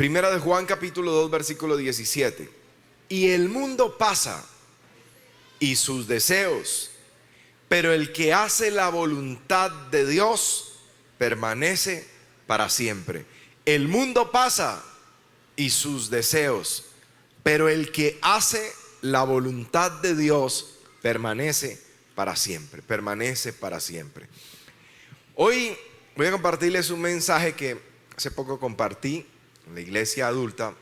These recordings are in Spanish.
Primera de Juan capítulo 2 versículo 17. Y el mundo pasa y sus deseos, pero el que hace la voluntad de Dios permanece para siempre. El mundo pasa y sus deseos, pero el que hace la voluntad de Dios permanece para siempre, permanece para siempre. Hoy voy a compartirles un mensaje que hace poco compartí en la iglesia adulta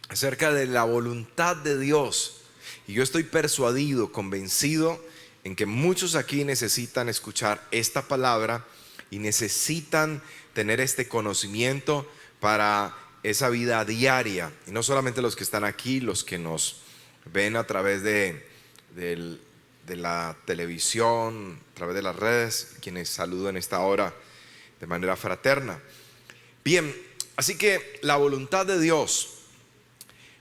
acerca de la voluntad de Dios. Y yo estoy persuadido, convencido en que muchos aquí necesitan escuchar esta palabra y necesitan tener este conocimiento para esa vida diaria. Y no solamente los que están aquí, los que nos ven a través de la televisión, a través de las redes, quienes saludo en esta hora de manera fraterna. Bien, así que la voluntad de Dios.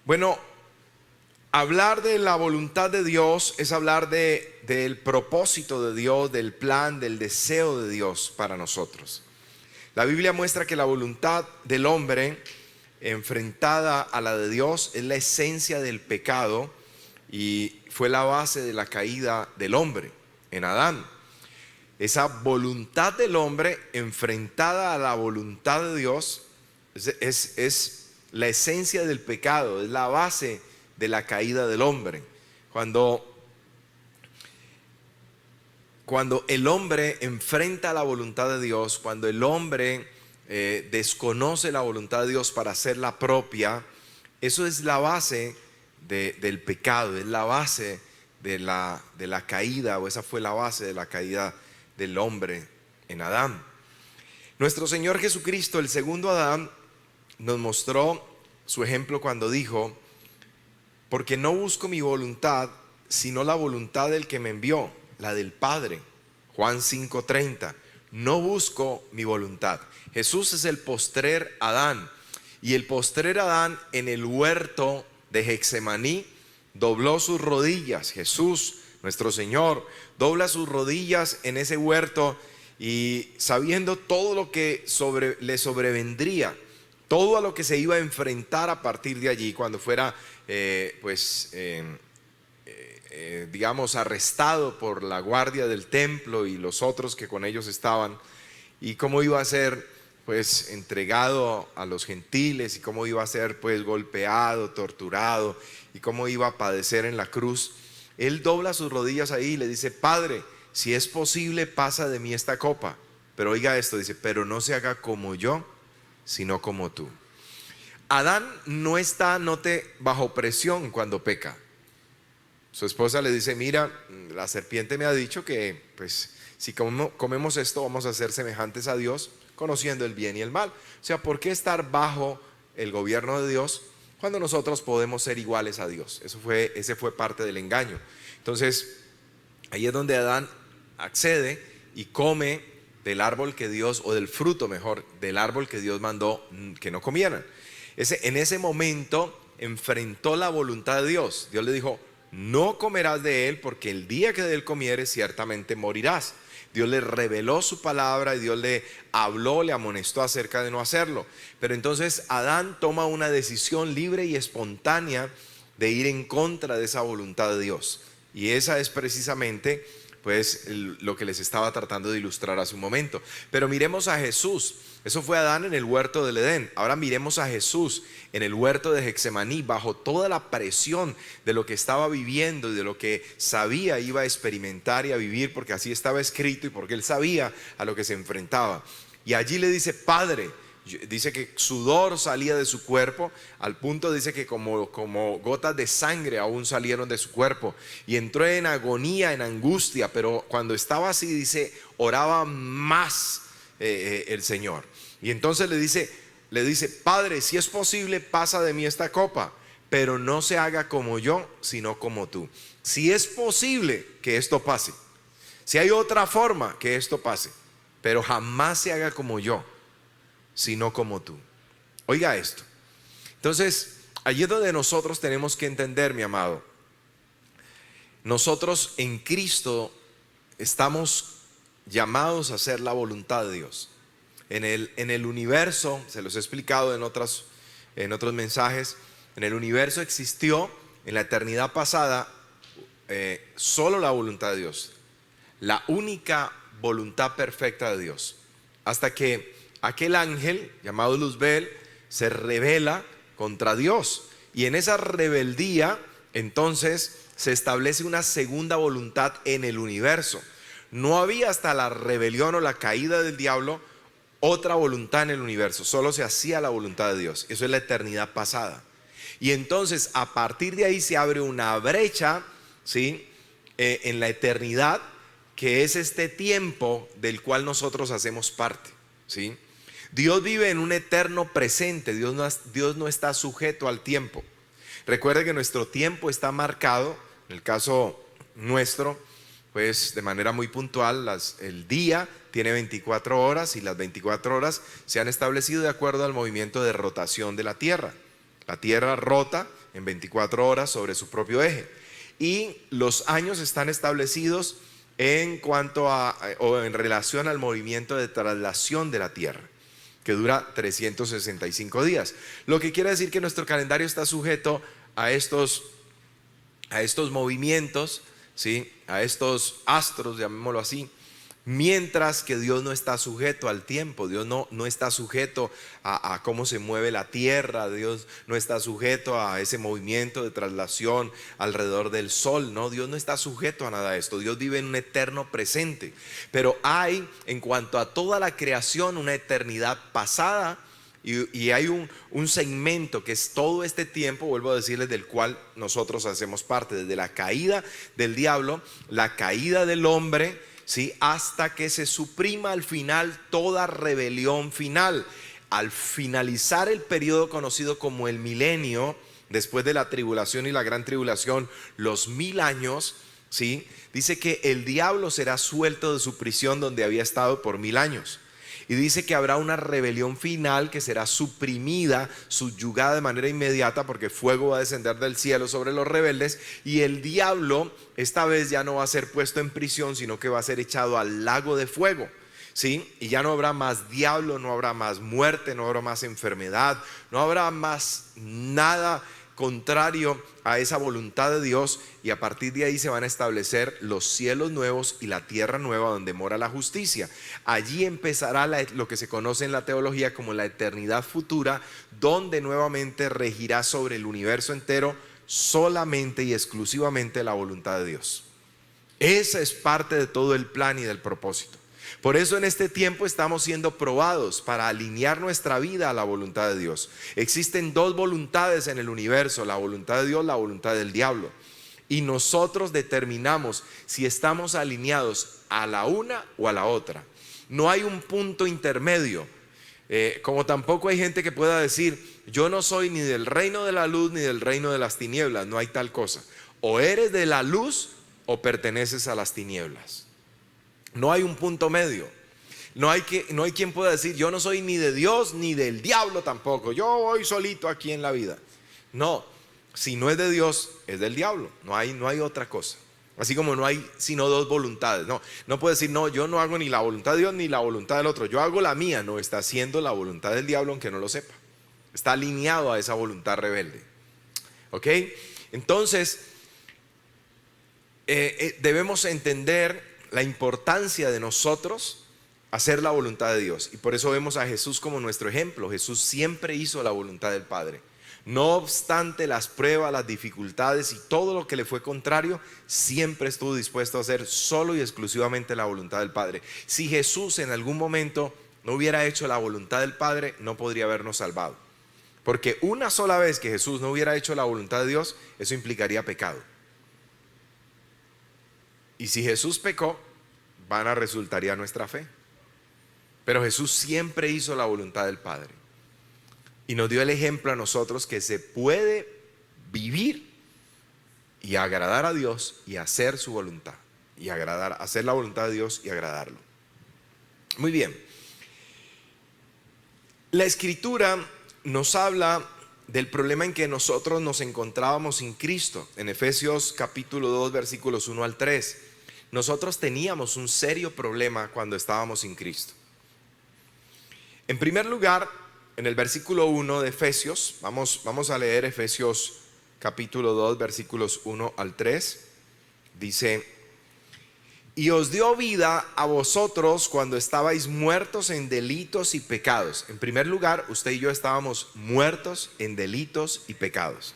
Bueno, hablar de la voluntad de Dios es hablar del propósito de Dios, del plan, del deseo de Dios para nosotros. La Biblia muestra que la voluntad del hombre enfrentada a la de Dios es la esencia del pecado y fue la base de la caída del hombre en Adán. Esa voluntad del hombre enfrentada a la voluntad de Dios es la esencia del pecado, es la base de la caída del hombre. Cuando el hombre enfrenta la voluntad de Dios, cuando el hombre desconoce la voluntad de Dios para hacerla propia, eso es la base del pecado, es la base de la caída, o esa fue la base de la caída del hombre en Adán. Nuestro Señor Jesucristo, el segundo Adán, nos mostró su ejemplo cuando dijo: porque no busco mi voluntad, sino la voluntad del que me envió, la del Padre. Juan 5:30. No busco mi voluntad. Jesús es el postrer Adán, y el postrer Adán en el huerto de Getsemaní dobló sus rodillas. Jesús, nuestro Señor, dobla sus rodillas en ese huerto y sabiendo todo lo que le sobrevendría, todo a lo que se iba a enfrentar a partir de allí cuando fuera digamos arrestado por la guardia del templo y los otros que con ellos estaban, y cómo iba a ser pues entregado a los gentiles, y cómo iba a ser pues golpeado, torturado, y cómo iba a padecer en la cruz. Él dobla sus rodillas ahí y le dice: Padre, si es posible, pasa de mí esta copa. Pero oiga esto, dice: pero no se haga como yo, sino como tú. Adán no está, note, bajo presión cuando peca. Su esposa le dice: mira, la serpiente me ha dicho que pues si comemos esto vamos a ser semejantes a Dios, conociendo el bien y el mal. O sea, ¿por qué estar bajo el gobierno de Dios cuando nosotros podemos ser iguales a Dios? Ese fue parte del engaño. Entonces, ahí es donde Adán accede y come del árbol que Dios, o del fruto mejor, del árbol que Dios mandó que no comieran. En ese momento enfrentó la voluntad de Dios. Dios le dijo: no comerás de él, porque el día que de él comieres ciertamente morirás. Dios le reveló su palabra y Dios le habló, le amonestó acerca de no hacerlo. Pero entonces Adán toma una decisión libre y espontánea de ir en contra de esa voluntad de Dios. Y esa es precisamente pues lo que les estaba tratando de ilustrar hace un momento. Pero miremos a Jesús. Eso fue Adán en el huerto del Edén. Ahora miremos a Jesús en el huerto de Getsemaní, bajo toda la presión de lo que estaba viviendo y de lo que sabía iba a experimentar y a vivir, porque así estaba escrito y porque él sabía a lo que se enfrentaba. Y allí le dice: Padre, dice que sudor salía de su cuerpo, al punto dice que como gotas de sangre aún salieron de su cuerpo, y entró en agonía, en angustia. Pero cuando estaba así, dice, oraba más el Señor. Y entonces le dice: Padre, si es posible, pasa de mí esta copa, pero no se haga como yo, sino como tú. Si es posible que esto pase, si hay otra forma que esto pase, pero jamás se haga como yo, sino como tú. Oiga esto. Entonces, allí es donde nosotros tenemos que entender, mi amado. Nosotros en Cristo estamos llamados a hacer la voluntad de Dios. En el universo, se los he explicado en otras en otros mensajes, en el universo existió en la eternidad pasada solo la voluntad de Dios, la única voluntad perfecta de Dios, hasta que aquel ángel llamado Luzbel se rebela contra Dios, y en esa rebeldía entonces se establece una segunda voluntad en el universo. No había hasta la rebelión o la caída del diablo otra voluntad en el universo, solo se hacía la voluntad de Dios. Eso es la eternidad pasada. Y entonces a partir de ahí se abre una brecha, ¿sí? En la eternidad, que es este tiempo del cual nosotros hacemos parte, ¿sí? Dios vive en un eterno presente. Dios no está sujeto al tiempo. Recuerde que nuestro tiempo está marcado, en el caso nuestro, pues de manera muy puntual, el día tiene 24 horas y las 24 horas se han establecido de acuerdo al movimiento de rotación de la Tierra. La Tierra rota en 24 horas sobre su propio eje, y los años están establecidos en cuanto a o en relación al movimiento de traslación de la Tierra, que dura 365 días. Lo que quiere decir que nuestro calendario está sujeto a estos movimientos, ¿sí? A estos astros, llamémoslo así, mientras que Dios no está sujeto al tiempo. Dios no está sujeto a cómo se mueve la tierra. Dios no está sujeto a ese movimiento de traslación alrededor del sol, ¿no? Dios no está sujeto a nada de esto. Dios vive en un eterno presente, pero hay, en cuanto a toda la creación, una eternidad pasada. Y hay un segmento que es todo este tiempo, vuelvo a decirles, del cual nosotros hacemos parte, desde la caída del diablo, la caída del hombre, ¿sí? Hasta que se suprima al final toda rebelión final. Al finalizar el periodo conocido como el milenio, después de la tribulación y la gran tribulación, los 1000 años, ¿sí? Dice que el diablo será suelto de su prisión donde había estado por 1000 años. Y dice que habrá una rebelión final que será suprimida, subyugada de manera inmediata, porque fuego va a descender del cielo sobre los rebeldes. Y el diablo esta vez ya no va a ser puesto en prisión, sino que va a ser echado al lago de fuego, ¿sí? Y ya no habrá más diablo, no habrá más muerte, no habrá más enfermedad, no habrá más nada contrario a esa voluntad de Dios. Y a partir de ahí se van a establecer los cielos nuevos y la tierra nueva donde mora la justicia. Allí empezará lo que se conoce en la teología como la eternidad futura, donde nuevamente regirá sobre el universo entero solamente y exclusivamente la voluntad de Dios. Esa es parte de todo el plan y del propósito. Por eso en este tiempo estamos siendo probados para alinear nuestra vida a la voluntad de Dios. Existen dos voluntades en el universo: la voluntad de Dios, la voluntad del diablo. Y nosotros determinamos si estamos alineados a la una o a la otra. No hay un punto intermedio. Como tampoco hay gente que pueda decir: yo no soy ni del reino de la luz ni del reino de las tinieblas. No hay tal cosa. O eres de la luz o perteneces a las tinieblas. No hay un punto medio. No hay quien pueda decir: yo no soy ni de Dios ni del diablo tampoco, yo voy solito aquí en la vida. No, si no es de Dios, es del diablo. No hay otra cosa. Así como no hay sino dos voluntades. No puede decir: no, yo no hago ni la voluntad de Dios ni la voluntad del otro, yo hago la mía. No, está haciendo la voluntad del diablo, aunque no lo sepa. Está alineado a esa voluntad rebelde. ¿Ok? Entonces debemos entender la importancia de nosotros hacer la voluntad de Dios. Y por eso vemos a Jesús como nuestro ejemplo. Jesús siempre hizo la voluntad del Padre. No obstante las pruebas, las dificultades y todo lo que le fue contrario, siempre estuvo dispuesto a hacer solo y exclusivamente la voluntad del Padre. Si Jesús en algún momento no hubiera hecho la voluntad del Padre, no podría habernos salvado. Porque una sola vez que Jesús no hubiera hecho la voluntad de Dios, eso implicaría pecado. Y si Jesús pecó, vana resultaría nuestra fe. Pero Jesús siempre hizo la voluntad del Padre. Y nos dio el ejemplo a nosotros que se puede vivir y agradar a Dios y hacer su voluntad. Y hacer la voluntad de Dios y agradarlo. Muy bien. La Escritura nos habla del problema en que nosotros nos encontrábamos sin Cristo. En Efesios capítulo 2 versículos 1 al 3. Nosotros teníamos un serio problema cuando estábamos sin Cristo. En primer lugar, en el versículo 1 de Efesios, vamos a leer Efesios capítulo 2, versículos 1 al 3, dice: y os dio vida a vosotros cuando estabais muertos en delitos y pecados. En primer lugar, usted y yo estábamos muertos en delitos y pecados.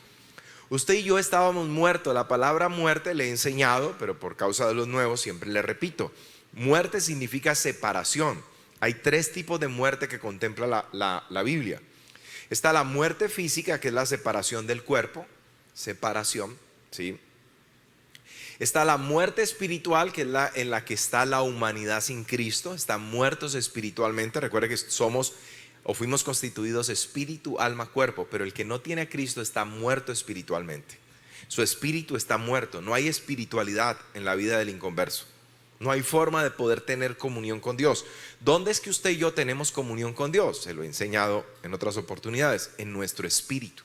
Usted y yo estábamos muertos. La palabra muerte le he enseñado, pero por causa de los nuevos siempre le repito. Muerte significa separación. Hay tres tipos de muerte que contempla la Biblia. Está la muerte física, que es la separación del cuerpo. Separación, ¿sí? Está la muerte espiritual, que es en la que está la humanidad sin Cristo. Están muertos espiritualmente. Recuerde que somos o fuimos constituidos espíritu, alma, cuerpo. Pero el que no tiene a Cristo está muerto espiritualmente. Su espíritu está muerto. No hay espiritualidad en la vida del inconverso. No hay forma de poder tener comunión con Dios. ¿Dónde es que usted y yo tenemos comunión con Dios? Se lo he enseñado en otras oportunidades. En nuestro espíritu.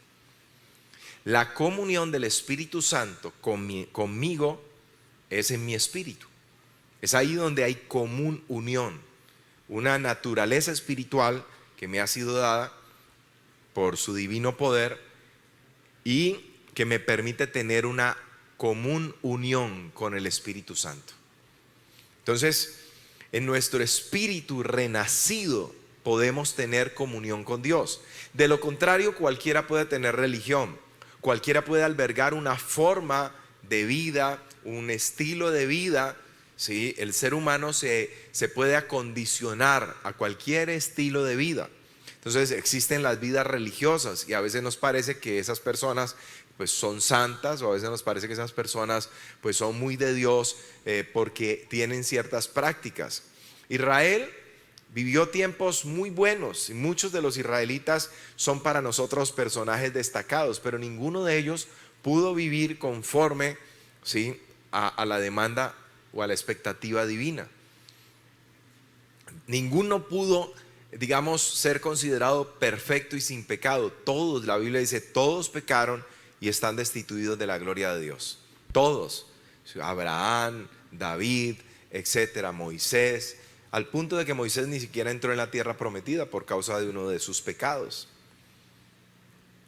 La comunión del Espíritu Santo conmigo es en mi espíritu. Es ahí donde hay común unión. Una naturaleza espiritual que me ha sido dada por su divino poder y que me permite tener una común unión con el Espíritu Santo. Entonces, en nuestro espíritu renacido podemos tener comunión con Dios. De lo contrario, cualquiera puede tener religión. Cualquiera puede albergar una forma de vida, un estilo de vida, ¿sí? El ser humano se puede acondicionar a cualquier estilo de vida. Entonces existen las vidas religiosas y a veces nos parece que esas personas pues son santas, o a veces nos parece que esas personas pues son muy de Dios porque tienen ciertas prácticas. Israel vivió tiempos muy buenos y muchos de los israelitas son para nosotros personajes destacados, pero ninguno de ellos pudo vivir conforme, ¿sí?, a la demanda o a la expectativa divina. Ninguno pudo, digamos, ser considerado perfecto y sin pecado. Todos, la Biblia dice, todos pecaron y están destituidos de la gloria de Dios. Todos. Abraham, David, etcétera, Moisés. Al punto de que Moisés ni siquiera entró en la tierra prometida por causa de uno de sus pecados.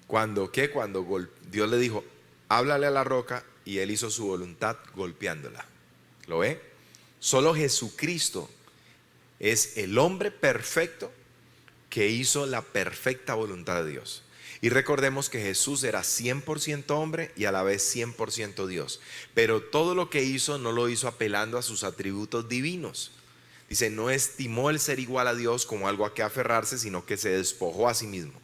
Cuando Dios le dijo, háblale a la roca, y él hizo su voluntad golpeándola. ¿Lo ve? Solo Jesucristo es el hombre perfecto que hizo la perfecta voluntad de Dios. Y recordemos que Jesús era 100% hombre y a la vez 100% Dios. Pero todo lo que hizo no lo hizo apelando a sus atributos divinos. Dice, no estimó el ser igual a Dios como algo a que aferrarse, sino que se despojó a sí mismo.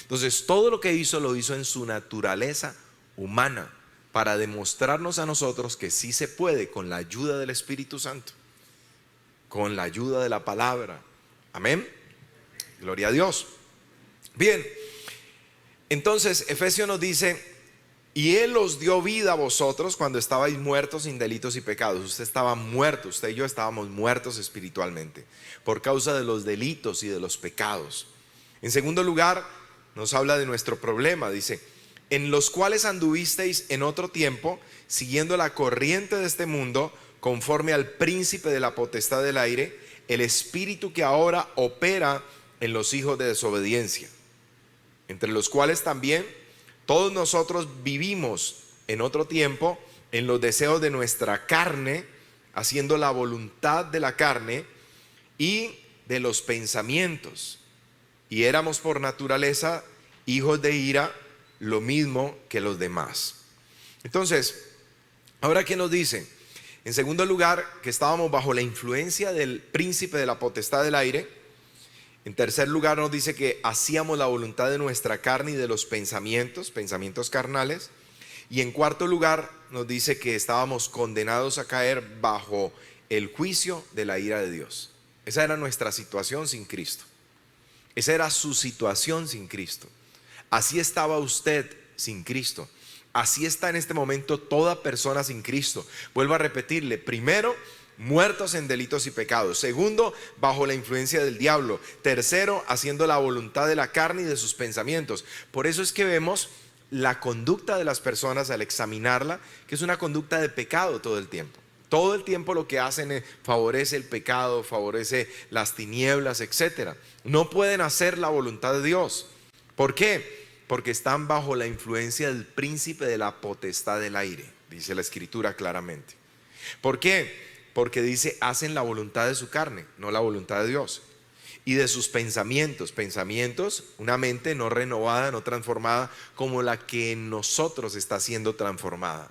Entonces todo lo que hizo lo hizo en su naturaleza humana, para demostrarnos a nosotros que sí se puede con la ayuda del Espíritu Santo, con la ayuda de la palabra. Amén. Gloria a Dios. Bien, entonces Efesios nos dice, y Él os dio vida a vosotros cuando estabais muertos sin delitos y pecados. Usted estaba muerto, usted y yo estábamos muertos espiritualmente por causa de los delitos y de los pecados. En segundo lugar, nos habla de nuestro problema. Dice, en los cuales anduvisteis en otro tiempo, siguiendo la corriente de este mundo, conforme al príncipe de la potestad del aire, el espíritu que ahora opera en los hijos de desobediencia, entre los cuales también todos nosotros vivimos en otro tiempo en los deseos de nuestra carne, haciendo la voluntad de la carne y de los pensamientos, y éramos por naturaleza hijos de ira, lo mismo que los demás. Entonces, ahora ¿qué nos dice? En segundo lugar, que estábamos bajo la influencia del príncipe de la potestad del aire. En tercer lugar, nos dice que hacíamos la voluntad de nuestra carne y de los pensamientos carnales. Y en cuarto lugar, nos dice que estábamos condenados a caer bajo el juicio de la ira de Dios. Esa era nuestra situación sin Cristo. Esa era su situación sin Cristo. Así estaba usted sin Cristo. Así está en este momento toda persona sin Cristo. Vuelvo a repetirle, primero, muertos en delitos y pecados. Segundo, bajo la influencia del diablo. Tercero, haciendo la voluntad de la carne y de sus pensamientos. Por eso es que vemos la conducta de las personas al examinarla, que es una conducta de pecado todo el tiempo. Todo el tiempo lo que hacen favorece el pecado, favorece las tinieblas, etc. No pueden hacer la voluntad de Dios. ¿Por qué? Porque están bajo la influencia del príncipe de la potestad del aire, dice la Escritura claramente. ¿Por qué? Porque dice, hacen la voluntad de su carne, no la voluntad de Dios. Y de sus pensamientos, una mente no renovada, no transformada, como la que en nosotros está siendo transformada.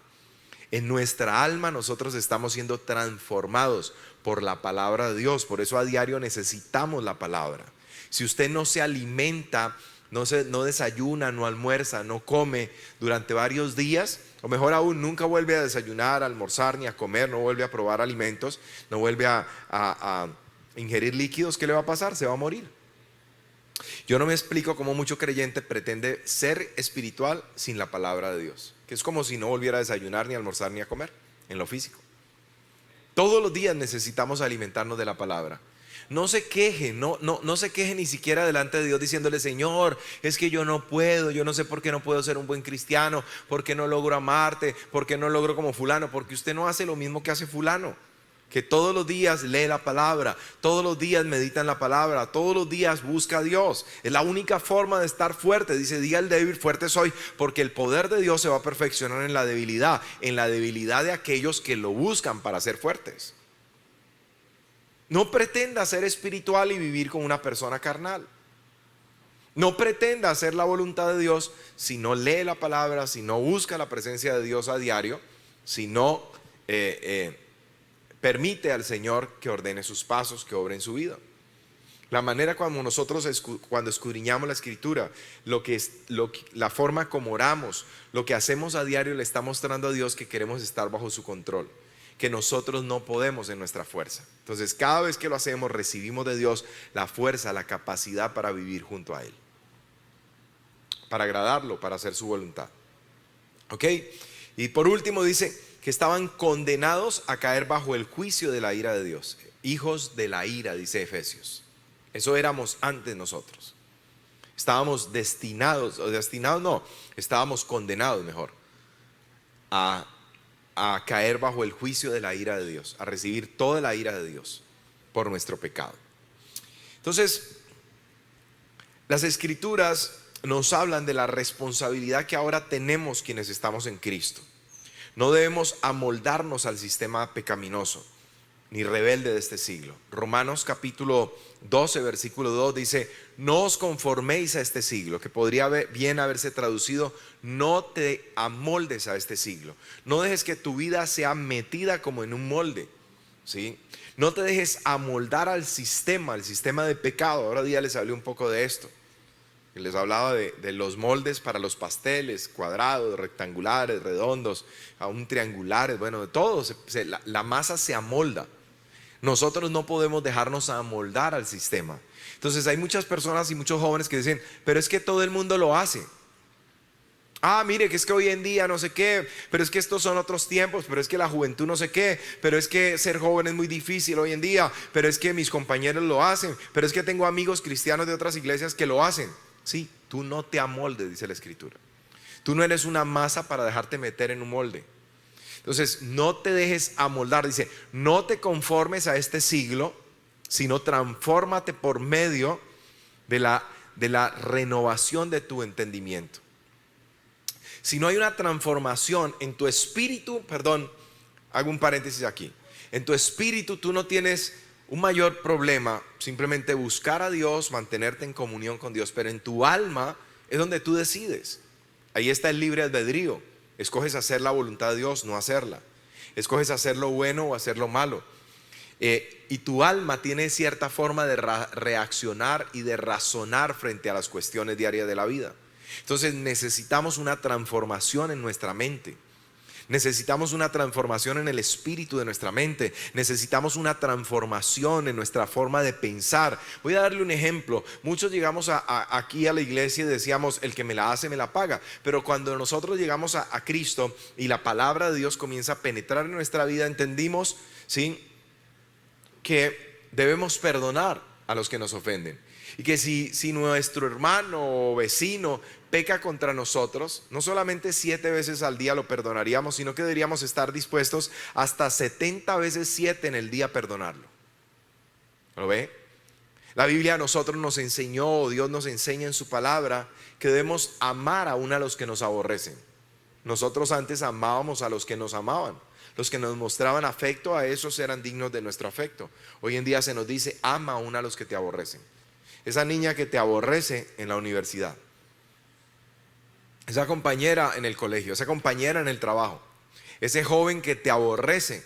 En nuestra alma nosotros estamos siendo transformados por la palabra de Dios. Por eso a diario necesitamos la palabra. Si usted no se alimenta, no desayuna, no almuerza, no come durante varios días, o mejor aún, nunca vuelve a desayunar, a almorzar ni a comer, no vuelve a probar alimentos, no vuelve a ingerir líquidos, ¿qué le va a pasar? Se va a morir. Yo no me explico cómo mucho creyente pretende ser espiritual sin la palabra de Dios, que es como si no volviera a desayunar, ni a almorzar, ni a comer en lo físico. Todos los días necesitamos alimentarnos de la palabra. No se queje, no se queje ni siquiera delante de Dios diciéndole, Señor, es que yo no puedo, yo no sé por qué no puedo ser un buen cristiano, por qué no logro amarte, por qué no logro como fulano, porque usted no hace lo mismo que hace fulano, que todos los días lee la palabra, todos los días medita en la palabra, todos los días busca a Dios. Es la única forma de estar fuerte. Dice, diga el débil, fuerte soy, porque el poder de Dios se va a perfeccionar en la debilidad de aquellos que lo buscan para ser fuertes. No pretenda ser espiritual y vivir como una persona carnal. No pretenda hacer la voluntad de Dios si no lee la palabra, si no busca la presencia de Dios a diario, si no permite al Señor que ordene sus pasos, que obre en su vida. La manera cuando nosotros cuando escudriñamos la Escritura, la forma como oramos, lo que hacemos a diario, le está mostrando a Dios que queremos estar bajo su control, que nosotros no podemos en nuestra fuerza. Entonces cada vez que lo hacemos recibimos de Dios la fuerza, la capacidad para vivir junto a Él, para agradarlo, para hacer su voluntad. ¿Ok? Y por último dice que estaban condenados a caer bajo el juicio de la ira de Dios. Hijos de la ira, dice Efesios. Eso éramos antes nosotros. Estábamos estábamos condenados mejor a caer bajo el juicio de la ira de Dios, a recibir toda la ira de Dios por nuestro pecado. Entonces, las Escrituras nos hablan de la responsabilidad que ahora tenemos quienes estamos en Cristo. No debemos amoldarnos al sistema pecaminoso ni rebelde de este siglo. Romanos capítulo 12 versículo 2 dice, no os conforméis a este siglo, que podría bien haberse traducido, no te amoldes a este siglo. No dejes que tu vida sea metida como en un molde, ¿sí? No te dejes amoldar al sistema de pecado. Ahora día les hablé un poco de esto. Les hablaba de los moldes para los pasteles, cuadrados, rectangulares, redondos, aún triangulares, bueno, de todo. La masa se amolda. Nosotros no podemos dejarnos amoldar al sistema. Entonces hay muchas personas y muchos jóvenes que dicen, pero es que todo el mundo lo hace. Mire, que es que hoy en día no sé qué, pero es que estos son otros tiempos, pero es que la juventud no sé qué, pero es que ser joven es muy difícil hoy en día, pero es que mis compañeros lo hacen, pero es que tengo amigos cristianos de otras iglesias que lo hacen. Sí, tú no te amoldes, dice la Escritura. Tú no eres una masa para dejarte meter en un molde. Entonces, no te dejes amoldar. Dice, no te conformes a este siglo, sino transfórmate por medio de la renovación de tu entendimiento. Si no hay una transformación en tu espíritu, hago un paréntesis aquí. En tu espíritu tú no tienes un mayor problema, simplemente buscar a Dios, mantenerte en comunión con Dios, pero en tu alma es donde tú decides. Ahí está el libre albedrío. Escoges hacer la voluntad de Dios, no hacerla. Escoges hacer lo bueno o hacer lo malo. Y tu alma tiene cierta forma de reaccionar y de razonar frente a las cuestiones diarias de la vida. Entonces necesitamos una transformación en nuestra mente. Necesitamos una transformación en el espíritu de nuestra mente. Necesitamos una transformación en nuestra forma de pensar. Voy a darle un ejemplo. Muchos llegamos aquí a la iglesia y decíamos, el que me la hace me la paga. Pero cuando nosotros llegamos a Cristo y la palabra de Dios comienza a penetrar en nuestra vida, entendimos, ¿sí?, que debemos perdonar. a los que nos ofenden. Y que si nuestro hermano o vecino peca contra nosotros, no solamente 7 veces al día lo perdonaríamos, sino que deberíamos estar dispuestos hasta 70 veces 7 en el día a perdonarlo. ¿Lo ve? La Biblia a nosotros nos enseñó, Dios nos enseña en su palabra, que debemos amar aún a los que nos aborrecen. Nosotros antes amábamos a los que nos amaban. Los que nos mostraban afecto, a esos eran dignos de nuestro afecto. Hoy en día se nos dice, ama aún a los que te aborrecen. Esa niña que te aborrece en la universidad, esa compañera en el colegio, esa compañera en el trabajo, ese joven que te aborrece,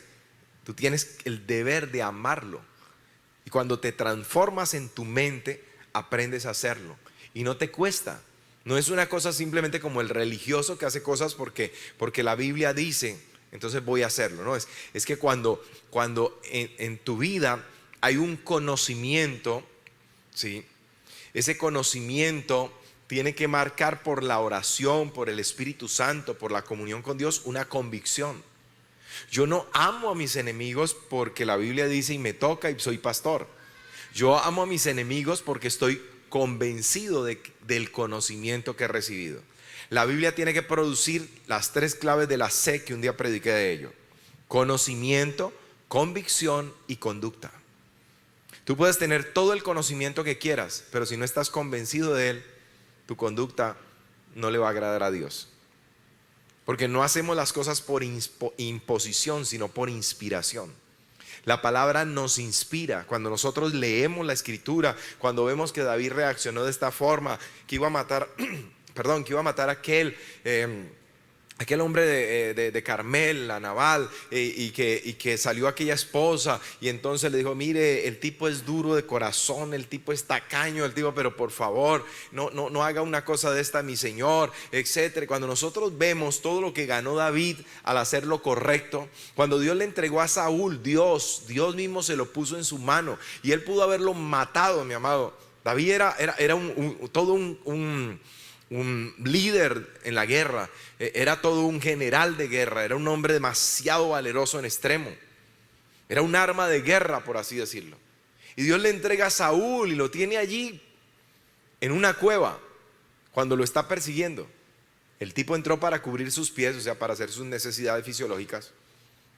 tú tienes el deber de amarlo. Y cuando te transformas en tu mente, aprendes a hacerlo. Y no te cuesta. No es una cosa simplemente como el religioso que hace cosas porque la Biblia dice, entonces voy a hacerlo. No, es que cuando en tu vida hay un conocimiento, ¿sí? Ese conocimiento tiene que marcar por la oración, por el Espíritu Santo, por la comunión con Dios, una convicción. Yo no amo a mis enemigos porque la Biblia dice y me toca y soy pastor. Yo amo a mis enemigos porque estoy convencido del conocimiento que he recibido. La Biblia tiene que producir las 3 claves de la C que un día prediqué de ello: conocimiento, convicción y conducta. Tú puedes tener todo el conocimiento que quieras, pero si no estás convencido de él, tu conducta no le va a agradar a Dios. Porque no hacemos las cosas por imposición, sino por inspiración. La palabra nos inspira. Cuando nosotros leemos la Escritura, cuando vemos que David reaccionó de esta forma, que iba a matar, que iba a matar a aquel hombre de Carmel, a Nabal, y que salió aquella esposa, y entonces le dijo, mire, el tipo es duro de corazón, el tipo es tacaño, el tipo, pero por favor, no haga una cosa de esta, mi señor, etcétera. Cuando nosotros vemos todo lo que ganó David al hacer lo correcto, cuando Dios le entregó a Saúl, Dios mismo se lo puso en su mano, y él pudo haberlo matado, mi amado. David era todo un líder en la guerra, era todo un general de guerra, era un hombre demasiado valeroso en extremo, era un arma de guerra, por así decirlo. Y Dios le entrega a Saúl y lo tiene allí en una cueva cuando lo está persiguiendo. El tipo entró para cubrir sus pies, o sea, para hacer sus necesidades fisiológicas,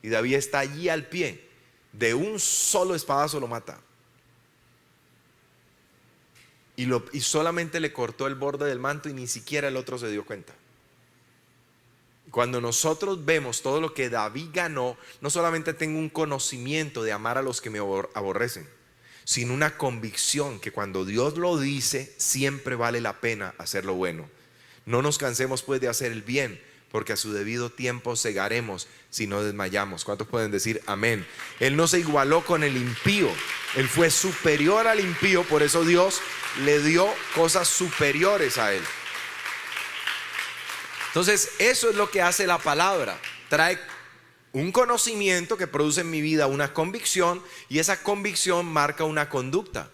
y David está allí al pie, de un solo espadazo lo mata. Y solamente le cortó el borde del manto y ni siquiera el otro se dio cuenta. Cuando nosotros vemos todo lo que David ganó, no solamente tengo un conocimiento de amar a los que me aborrecen, sino una convicción que cuando Dios lo dice, siempre vale la pena hacer lo bueno. No nos cansemos pues de hacer el bien, porque a su debido tiempo segaremos si no desmayamos. ¿Cuántos pueden decir amén? Él no se igualó con el impío, él fue superior al impío, por eso Dios le dio cosas superiores a él. Entonces eso es lo que hace la palabra: trae un conocimiento que produce en mi vida una convicción, y esa convicción marca una conducta.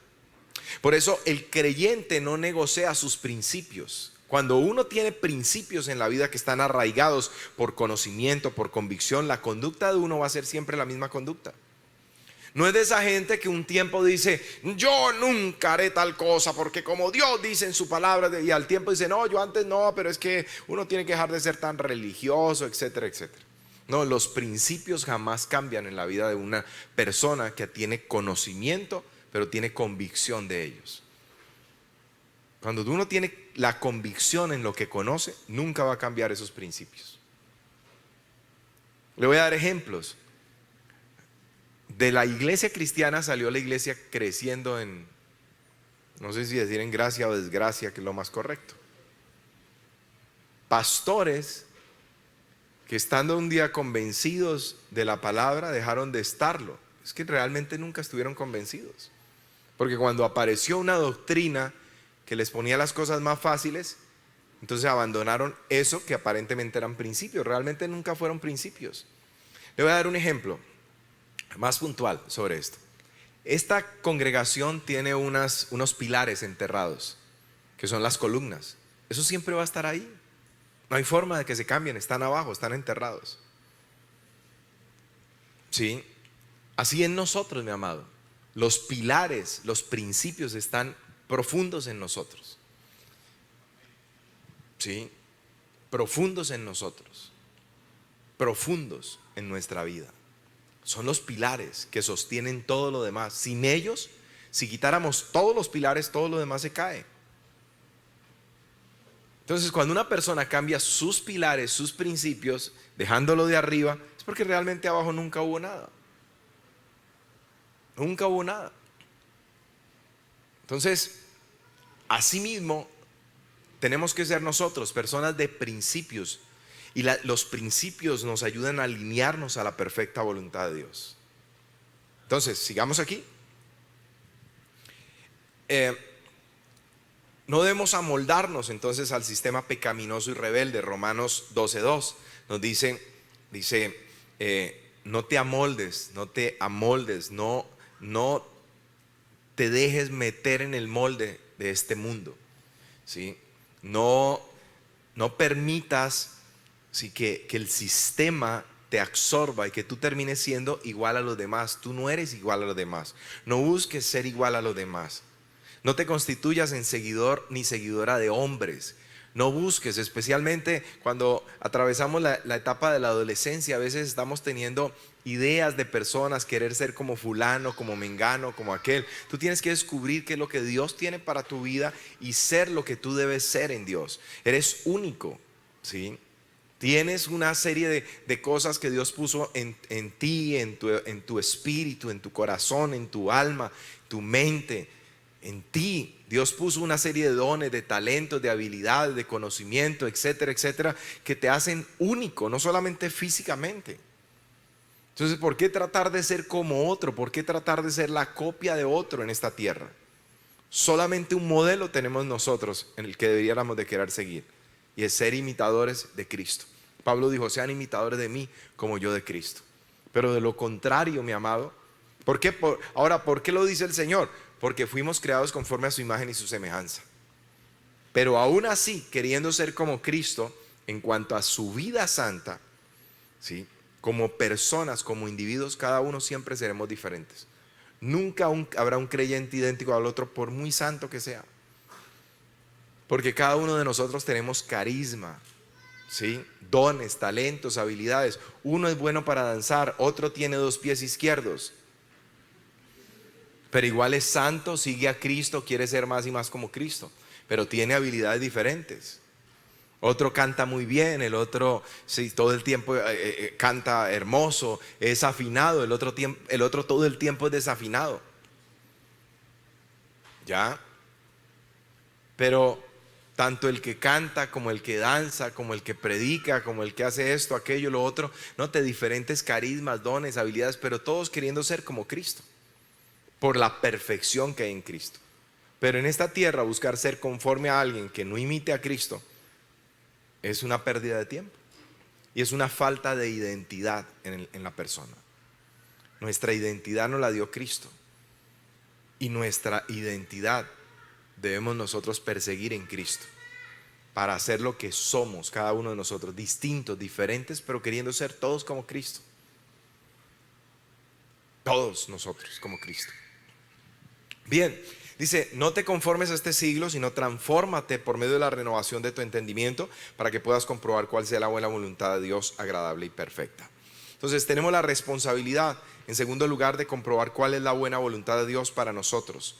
Por eso el creyente no negocia sus principios. Cuando uno tiene principios en la vida que están arraigados por conocimiento, por convicción, la conducta de uno va a ser siempre la misma conducta. No es de esa gente que un tiempo dice, yo nunca haré tal cosa porque como Dios dice en su palabra, y al tiempo dice, no, yo antes no, pero es que uno tiene que dejar de ser tan religioso, etcétera, etcétera. No, los principios jamás cambian en la vida de una persona que tiene conocimiento, pero tiene convicción de ellos. Cuando uno tiene la convicción en lo que conoce, nunca va a cambiar esos principios. Le voy a dar ejemplos. De la iglesia cristiana salió la iglesia creciendo en, no sé si decir en gracia o desgracia, que es lo más correcto. Pastores que estando un día convencidos de la palabra dejaron de estarlo. Es que realmente nunca estuvieron convencidos. Porque cuando apareció una doctrina que les ponía las cosas más fáciles, entonces abandonaron eso que aparentemente eran principios. Realmente nunca fueron principios. Le voy a dar un ejemplo más puntual sobre esto. Esta congregación tiene unos pilares enterrados, que son las columnas. Eso siempre va a estar ahí. No hay forma de que se cambien, están abajo, están enterrados. ¿Sí? Así en nosotros, mi amado. los pilares, los principios están profundos en nosotros. ¿Sí? Profundos en nosotros, profundos en nuestra vida. Son los pilares que sostienen todo lo demás. Sin ellos, si quitáramos todos los pilares, todo lo demás se cae. Entonces, cuando una persona cambia sus pilares, sus principios, dejándolo de arriba, es porque realmente abajo nunca hubo nada. Nunca hubo nada. Entonces, asimismo, tenemos que ser nosotros personas de principios, y los principios nos ayudan a alinearnos a la perfecta voluntad de Dios. Entonces, sigamos aquí. No debemos amoldarnos entonces al sistema pecaminoso y rebelde. Romanos 12:2 nos dice, no te amoldes, no te dejes meter en el molde de este mundo, ¿sí? No permitas, ¿sí?, que el sistema te absorba y que tú termines siendo igual a los demás. Tú no eres igual a los demás. No busques ser igual a los demás. No te constituyas en seguidor ni seguidora de hombres. No busques, especialmente cuando atravesamos la etapa de la adolescencia. A veces estamos teniendo ideas de personas, querer ser como fulano, como mengano, como aquel. Tú tienes que descubrir qué es lo que Dios tiene para tu vida y ser lo que tú debes ser en Dios. Eres único, ¿sí? Tienes una serie de cosas que Dios puso en ti, en tu espíritu, en tu corazón, en tu alma, tu mente. En ti Dios puso una serie de dones, de talentos, de habilidades, de conocimiento, etcétera, etcétera, que te hacen único, no solamente físicamente. Entonces, ¿por qué tratar de ser como otro? ¿Por qué tratar de ser la copia de otro en esta tierra? Solamente un modelo tenemos nosotros en el que deberíamos de querer seguir, y es ser imitadores de Cristo. Pablo dijo: sean imitadores de mí como yo de Cristo. Pero de lo contrario, mi amado, ¿por qué? Ahora, ¿por qué lo dice el Señor? Porque fuimos creados conforme a su imagen y su semejanza. Pero aún así, queriendo ser como Cristo en cuanto a su vida santa, ¿sí?, como personas, como individuos, cada uno siempre seremos diferentes. Nunca habrá un creyente idéntico al otro, por muy santo que sea. Porque cada uno de nosotros tenemos carisma, ¿sí?, dones, talentos, habilidades. Uno es bueno para danzar, otro tiene 2 pies izquierdos, pero igual es santo, sigue a Cristo, quiere ser más y más como Cristo, pero tiene habilidades diferentes. Otro canta muy bien, el otro, sí, todo el tiempo canta hermoso, es afinado, el otro todo el tiempo es desafinado. ¿Ya? Pero tanto el que canta, como el que danza, como el que predica, como el que hace esto, aquello, lo otro, no, de diferentes carismas, dones, habilidades, pero todos queriendo ser como Cristo, por la perfección que hay en Cristo. Pero en esta tierra, buscar ser conforme a alguien que no imite a Cristo es una pérdida de tiempo y es una falta de identidad en la persona. Nuestra identidad nos la dio Cristo, y nuestra identidad debemos nosotros perseguir en Cristo para hacer lo que somos cada uno de nosotros, distintos, diferentes, pero queriendo ser todos como Cristo. Todos nosotros como Cristo. Bien, dice: no te conformes a este siglo, sino transfórmate por medio de la renovación de tu entendimiento, para que puedas comprobar cuál sea la buena voluntad de Dios, agradable y perfecta. Entonces tenemos la responsabilidad, en segundo lugar, de comprobar cuál es la buena voluntad de Dios para nosotros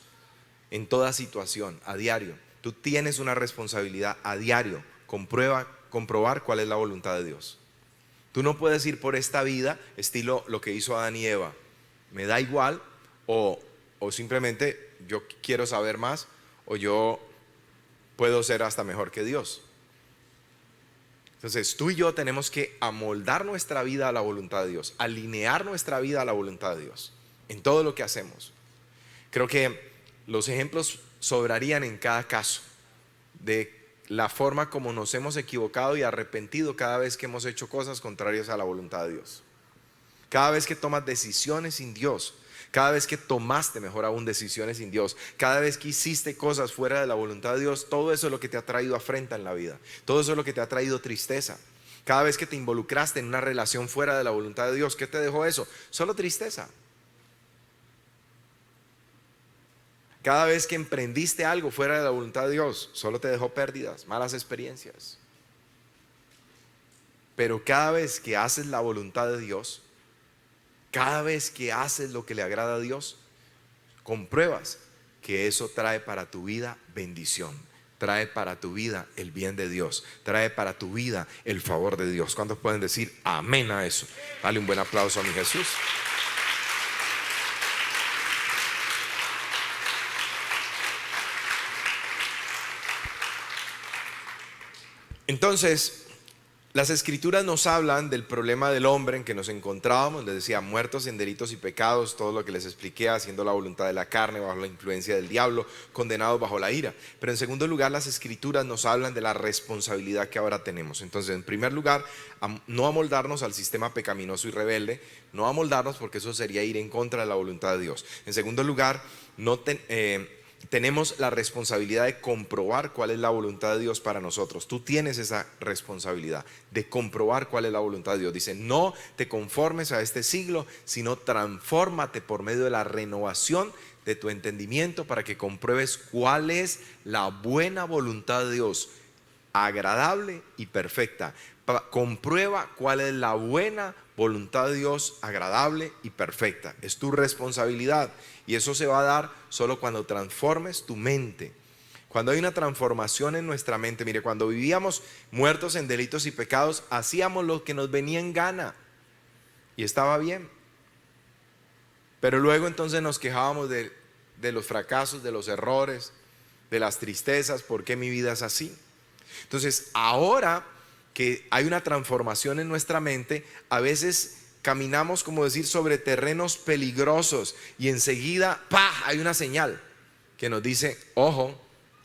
en toda situación, a diario. Tú tienes una responsabilidad a diario, comprobar cuál es la voluntad de Dios. Tú no puedes ir por esta vida estilo lo que hizo Adán y Eva: me da igual, o simplemente yo quiero saber más, o yo puedo ser hasta mejor que Dios. Entonces tú y yo tenemos que amoldar nuestra vida a la voluntad de Dios, alinear nuestra vida a la voluntad de Dios en todo lo que hacemos. Creo que los ejemplos sobrarían en cada caso de la forma como nos hemos equivocado y arrepentido cada vez que hemos hecho cosas contrarias a la voluntad de Dios. Cada vez que tomas decisiones sin Dios, cada vez que tomaste, mejor aún, decisiones sin Dios, cada vez que hiciste cosas fuera de la voluntad de Dios, todo eso es lo que te ha traído afrenta en la vida. Todo eso es lo que te ha traído tristeza. Cada vez que te involucraste en una relación fuera de la voluntad de Dios, ¿qué te dejó eso? Solo tristeza. Cada vez que emprendiste algo fuera de la voluntad de Dios, solo te dejó pérdidas, malas experiencias. Pero cada vez que haces la voluntad de Dios, cada vez que haces lo que le agrada a Dios, compruebas que eso trae para tu vida bendición, trae para tu vida el bien de Dios, trae para tu vida el favor de Dios. ¿Cuántos pueden decir amén a eso? Dale un buen aplauso a mi Jesús. Entonces, las escrituras nos hablan del problema del hombre en que nos encontrábamos. Les decía, muertos en delitos y pecados, todo lo que les expliqué, haciendo la voluntad de la carne, bajo la influencia del diablo, condenados bajo la ira. Pero en segundo lugar, las escrituras nos hablan de la responsabilidad que ahora tenemos. Entonces, en primer lugar, no amoldarnos al sistema pecaminoso y rebelde, no amoldarnos porque eso sería ir en contra de la voluntad de Dios. En segundo lugar, tenemos la responsabilidad de comprobar cuál es la voluntad de Dios para nosotros. Tú tienes esa responsabilidad de comprobar cuál es la voluntad de Dios. Dice, no te conformes a este siglo, sino transfórmate por medio de la renovación de tu entendimiento para que compruebes cuál es la buena voluntad de Dios, agradable y perfecta. Comprueba cuál es la buena voluntad de Dios, agradable y perfecta. Es tu responsabilidad. Y eso se va a dar solo cuando transformes tu mente. Cuando hay una transformación en nuestra mente. Mire, cuando vivíamos muertos en delitos y pecados, hacíamos lo que nos venía en gana. Y estaba bien. Pero luego entonces nos quejábamos de los fracasos, de los errores, de las tristezas. ¿Por qué mi vida es así? Entonces, ahora que hay una transformación en nuestra mente, a veces caminamos, como decir, sobre terrenos peligrosos y enseguida, ¡pah!, hay una señal que nos dice, ojo,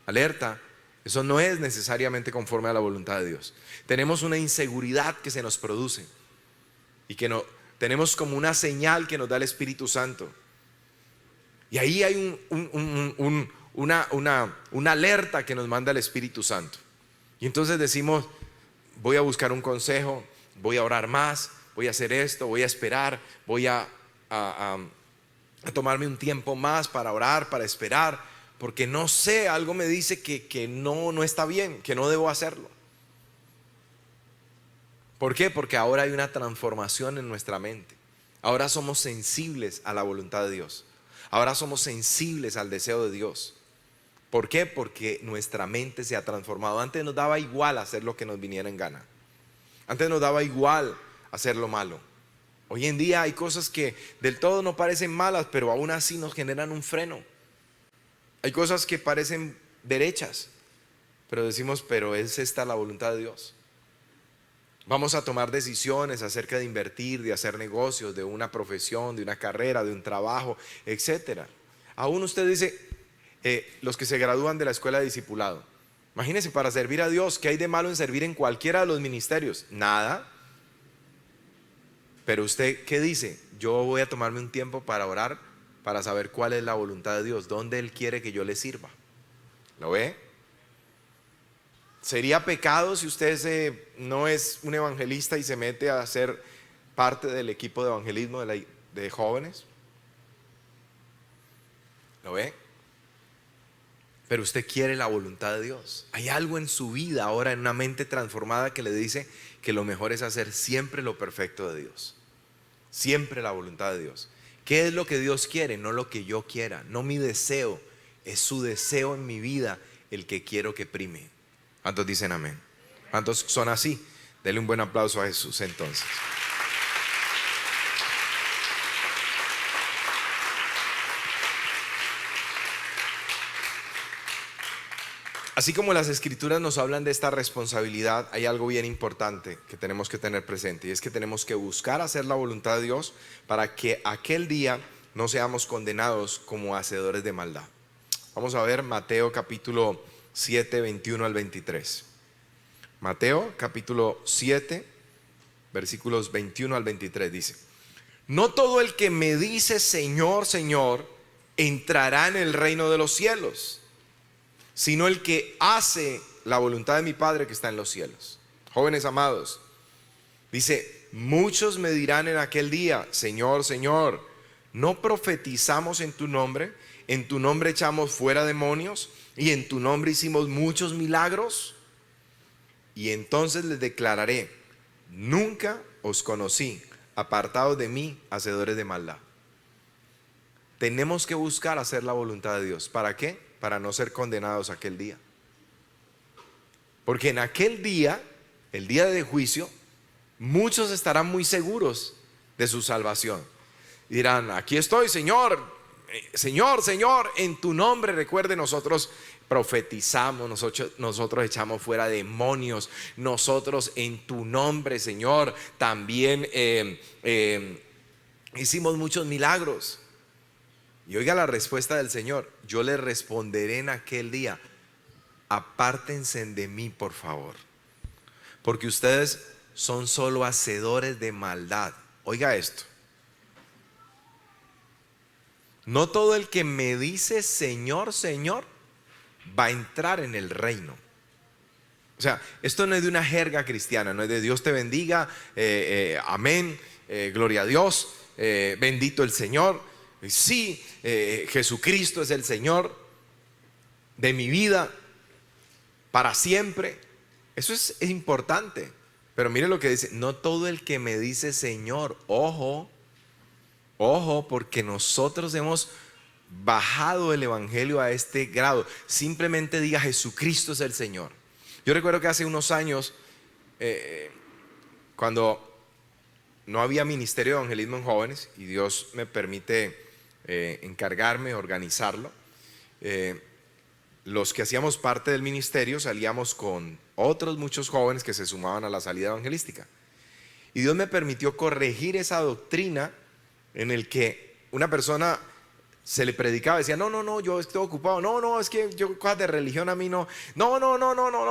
alerta, eso no es necesariamente conforme a la voluntad de Dios. Tenemos una inseguridad que se nos produce y que tenemos como una señal que nos da el Espíritu Santo. Y ahí hay una alerta que nos manda el Espíritu Santo. Y entonces decimos, voy a buscar un consejo, voy a orar más, voy a hacer esto, voy a esperar, voy a tomarme un tiempo más para orar, para esperar, porque no sé, algo me dice que no está bien, que no debo hacerlo. ¿Por qué? Porque ahora hay una transformación en nuestra mente. Ahora somos sensibles a la voluntad de Dios. Ahora somos sensibles al deseo de Dios. ¿Por qué? Porque nuestra mente se ha transformado. Antes nos daba igual hacer lo que nos viniera en gana. Antes nos daba igual hacer lo malo. Hoy en día hay cosas que del todo no parecen malas, pero aún así nos generan un freno. Hay cosas que parecen derechas, pero decimos, pero ¿es esta la voluntad de Dios? Vamos a tomar decisiones acerca de invertir, de hacer negocios, de una profesión, de una carrera, de un trabajo, etcétera. Aún usted dice, los que se gradúan de la escuela de discipulado, imagínense, para servir a Dios, ¿qué hay de malo en servir en cualquiera de los ministerios? Nada. Pero usted, ¿qué dice? Yo voy a tomarme un tiempo para orar, para saber cuál es la voluntad de Dios, dónde Él quiere que yo le sirva. ¿Lo ve? ¿Sería pecado si usted no es un evangelista y se mete a ser parte del equipo de evangelismo de jóvenes? ¿Lo ve? Pero usted quiere la voluntad de Dios. Hay algo en su vida ahora, en una mente transformada, que le dice que lo mejor es hacer siempre lo perfecto de Dios. Siempre la voluntad de Dios. ¿Qué es lo que Dios quiere? No lo que yo quiera, no mi deseo. Es su deseo en mi vida el que quiero que prime. ¿Cuántos dicen amén? ¿Cuántos son así? Denle un buen aplauso a Jesús entonces. Así como las escrituras nos hablan de esta responsabilidad, hay algo bien importante que tenemos que tener presente, y es que tenemos que buscar hacer la voluntad de Dios para que aquel día no seamos condenados como hacedores de maldad. Vamos a ver Mateo capítulo 7, 21 al 23. Mateo capítulo 7, versículos 21 al 23 dice: no todo el que me dice Señor, Señor, entrará en el reino de los cielos, sino el que hace la voluntad de mi Padre que está en los cielos. Jóvenes amados, dice: muchos me dirán en aquel día, Señor, Señor, ¿no profetizamos en tu nombre? en tu nombre echamos fuera demonios y en tu nombre hicimos muchos milagros. Y entonces les declararé: nunca os conocí, apartados de mí, hacedores de maldad. Tenemos que buscar hacer la voluntad de Dios. ¿Para qué? Para no ser condenados aquel día. Porque en aquel día, el día de juicio, muchos estarán muy seguros de su salvación. Y dirán: aquí estoy, Señor, Señor, Señor, en tu nombre. Recuerde, nosotros profetizamos, nosotros echamos fuera demonios, nosotros en tu nombre, Señor, también hicimos muchos milagros. Y oiga la respuesta del Señor: yo les responderé en aquel día: apártense de mí, por favor, porque ustedes son solo hacedores de maldad. Oiga esto: no todo el que me dice Señor, Señor va a entrar en el reino. O sea, esto no es de una jerga cristiana, no es de Dios te bendiga, amén, gloria a Dios, bendito el Señor. Sí, Jesucristo es el Señor de mi vida para siempre. Eso es importante. Pero mire lo que dice: no todo el que me dice Señor. Ojo, ojo, porque nosotros hemos bajado el evangelio a este grado. Simplemente diga: Jesucristo es el Señor. Yo recuerdo que hace unos años, cuando no había ministerio de evangelismo en jóvenes, y Dios me permite encargarme, organizarlo, los que hacíamos parte del ministerio salíamos con otros muchos jóvenes que se sumaban a la salida evangelística. Y Dios me permitió corregir esa doctrina en el que una persona se le predicaba, decía: no, yo estoy ocupado, no, es que yo cosas de religión a mí no,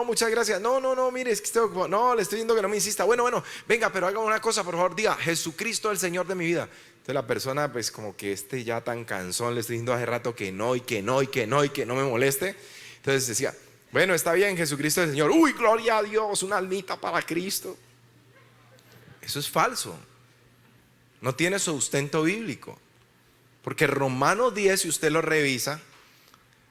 muchas gracias, no, mire, es que estoy ocupado, no, le estoy diciendo que no me insista, bueno, venga, pero haga una cosa, por favor, diga: Jesucristo es el Señor de mi vida. Entonces la persona, pues como que ya tan cansón, le estoy diciendo hace rato que no me moleste. Entonces decía: bueno, está bien, Jesucristo es el Señor. Uy, gloria a Dios, una almita para Cristo. Eso es falso, no tiene sustento bíblico. Porque Romanos 10, si usted lo revisa,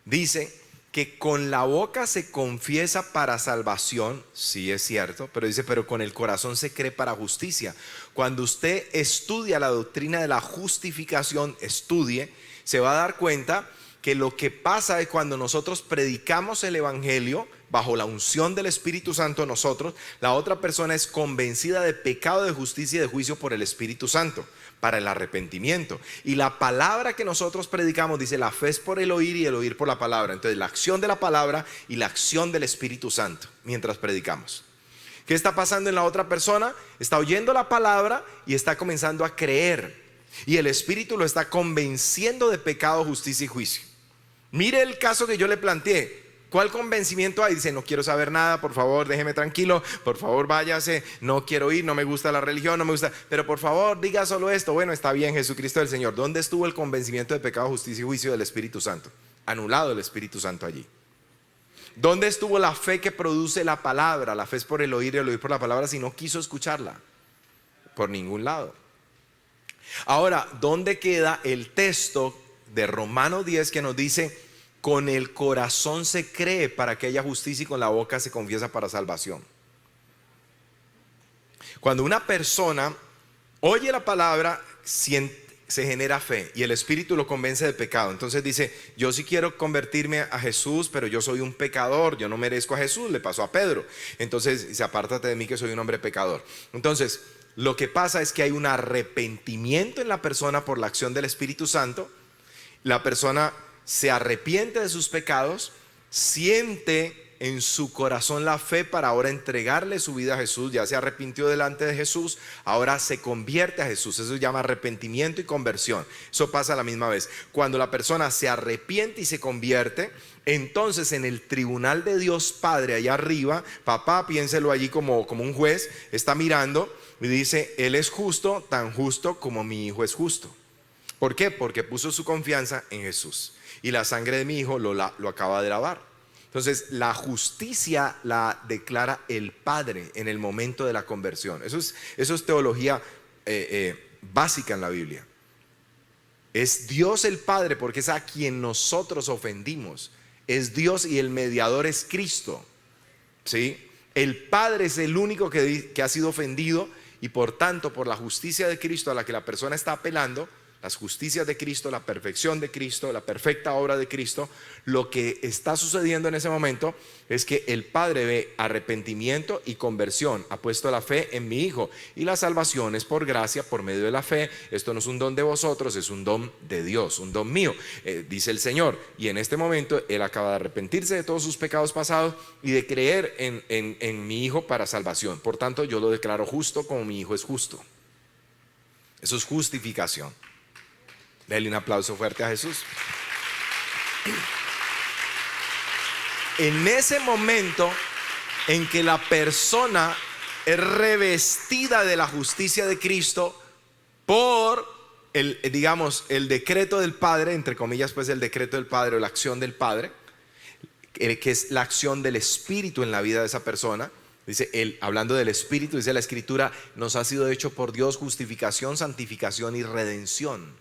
dice que con la boca se confiesa para salvación, sí es cierto, pero dice: pero con el corazón se cree para justicia. Cuando usted estudia la doctrina de la justificación, se va a dar cuenta que lo que pasa es cuando nosotros predicamos el evangelio bajo la unción del Espíritu Santo en nosotros, la otra persona es convencida de pecado, de justicia y de juicio por el Espíritu Santo, para el arrepentimiento. Y la palabra que nosotros predicamos, dice: la fe es por el oír y el oír por la palabra. Entonces la acción de la palabra y la acción del Espíritu Santo mientras predicamos. ¿Qué está pasando en la otra persona? Está oyendo la palabra y está comenzando a creer, y el Espíritu lo está convenciendo de pecado, justicia y juicio. Mire el caso que yo le planteé. ¿Cuál convencimiento hay? Dice: no quiero saber nada, por favor, déjeme tranquilo, por favor, váyase, no quiero ir, no me gusta la religión, no me gusta, pero por favor, diga solo esto. Bueno, está bien, Jesucristo es el Señor. ¿Dónde estuvo el convencimiento de pecado, justicia y juicio del Espíritu Santo? Anulado el Espíritu Santo allí. ¿Dónde estuvo la fe que produce la palabra? La fe es por el oír y el oír por la palabra, si no quiso escucharla. Por ningún lado. Ahora, ¿dónde queda el texto de Romanos 10 que nos dice: con el corazón se cree para que haya justicia y con la boca se confiesa para salvación? Cuando una persona oye la palabra, se genera fe y el Espíritu lo convence de pecado. Entonces dice: yo sí quiero convertirme a Jesús, pero yo soy un pecador, yo no merezco a Jesús. Le pasó a Pedro. Entonces dice: apártate de mí que soy un hombre pecador. Entonces lo que pasa es que hay un arrepentimiento en la persona por la acción del Espíritu Santo. La persona se arrepiente de sus pecados, siente en su corazón la fe para ahora entregarle su vida a Jesús. Ya se arrepintió delante de Jesús, ahora se convierte a Jesús. Eso se llama arrepentimiento y conversión. Eso pasa a la misma vez. Cuando la persona se arrepiente y se convierte, entonces en el tribunal de Dios Padre allá arriba, papá, piénselo allí como un juez, está mirando y dice: Él es justo, tan justo como mi hijo es justo. ¿Por qué? Porque puso su confianza en Jesús, y la sangre de mi hijo lo acaba de lavar. Entonces la justicia la declara el Padre en el momento de la conversión. Eso es teología básica en la Biblia. Es Dios el Padre, porque es a quien nosotros ofendimos. Es Dios y el mediador es Cristo, ¿sí? El Padre es el único que ha sido ofendido, y por tanto, por la justicia de Cristo a la que la persona está apelando, las justicias de Cristo, la perfección de Cristo, la perfecta obra de Cristo, lo que está sucediendo en ese momento es que el Padre ve arrepentimiento y conversión, ha puesto la fe en mi Hijo, y la salvación es por gracia, por medio de la fe. Esto no es un don de vosotros, es un don de Dios, un don mío, dice el Señor. Y en este momento Él acaba de arrepentirse de todos sus pecados pasados y de creer en mi Hijo para salvación. Por tanto, yo lo declaro justo como mi Hijo es justo. Eso es justificación. Denle un aplauso fuerte a Jesús. En ese momento en que la persona es revestida de la justicia de Cristo por el decreto del Padre, entre comillas, pues el decreto del Padre o la acción del Padre, que es la acción del Espíritu en la vida de esa persona. Dice él, hablando del Espíritu, dice la Escritura, nos ha sido hecho por Dios justificación, santificación y redención.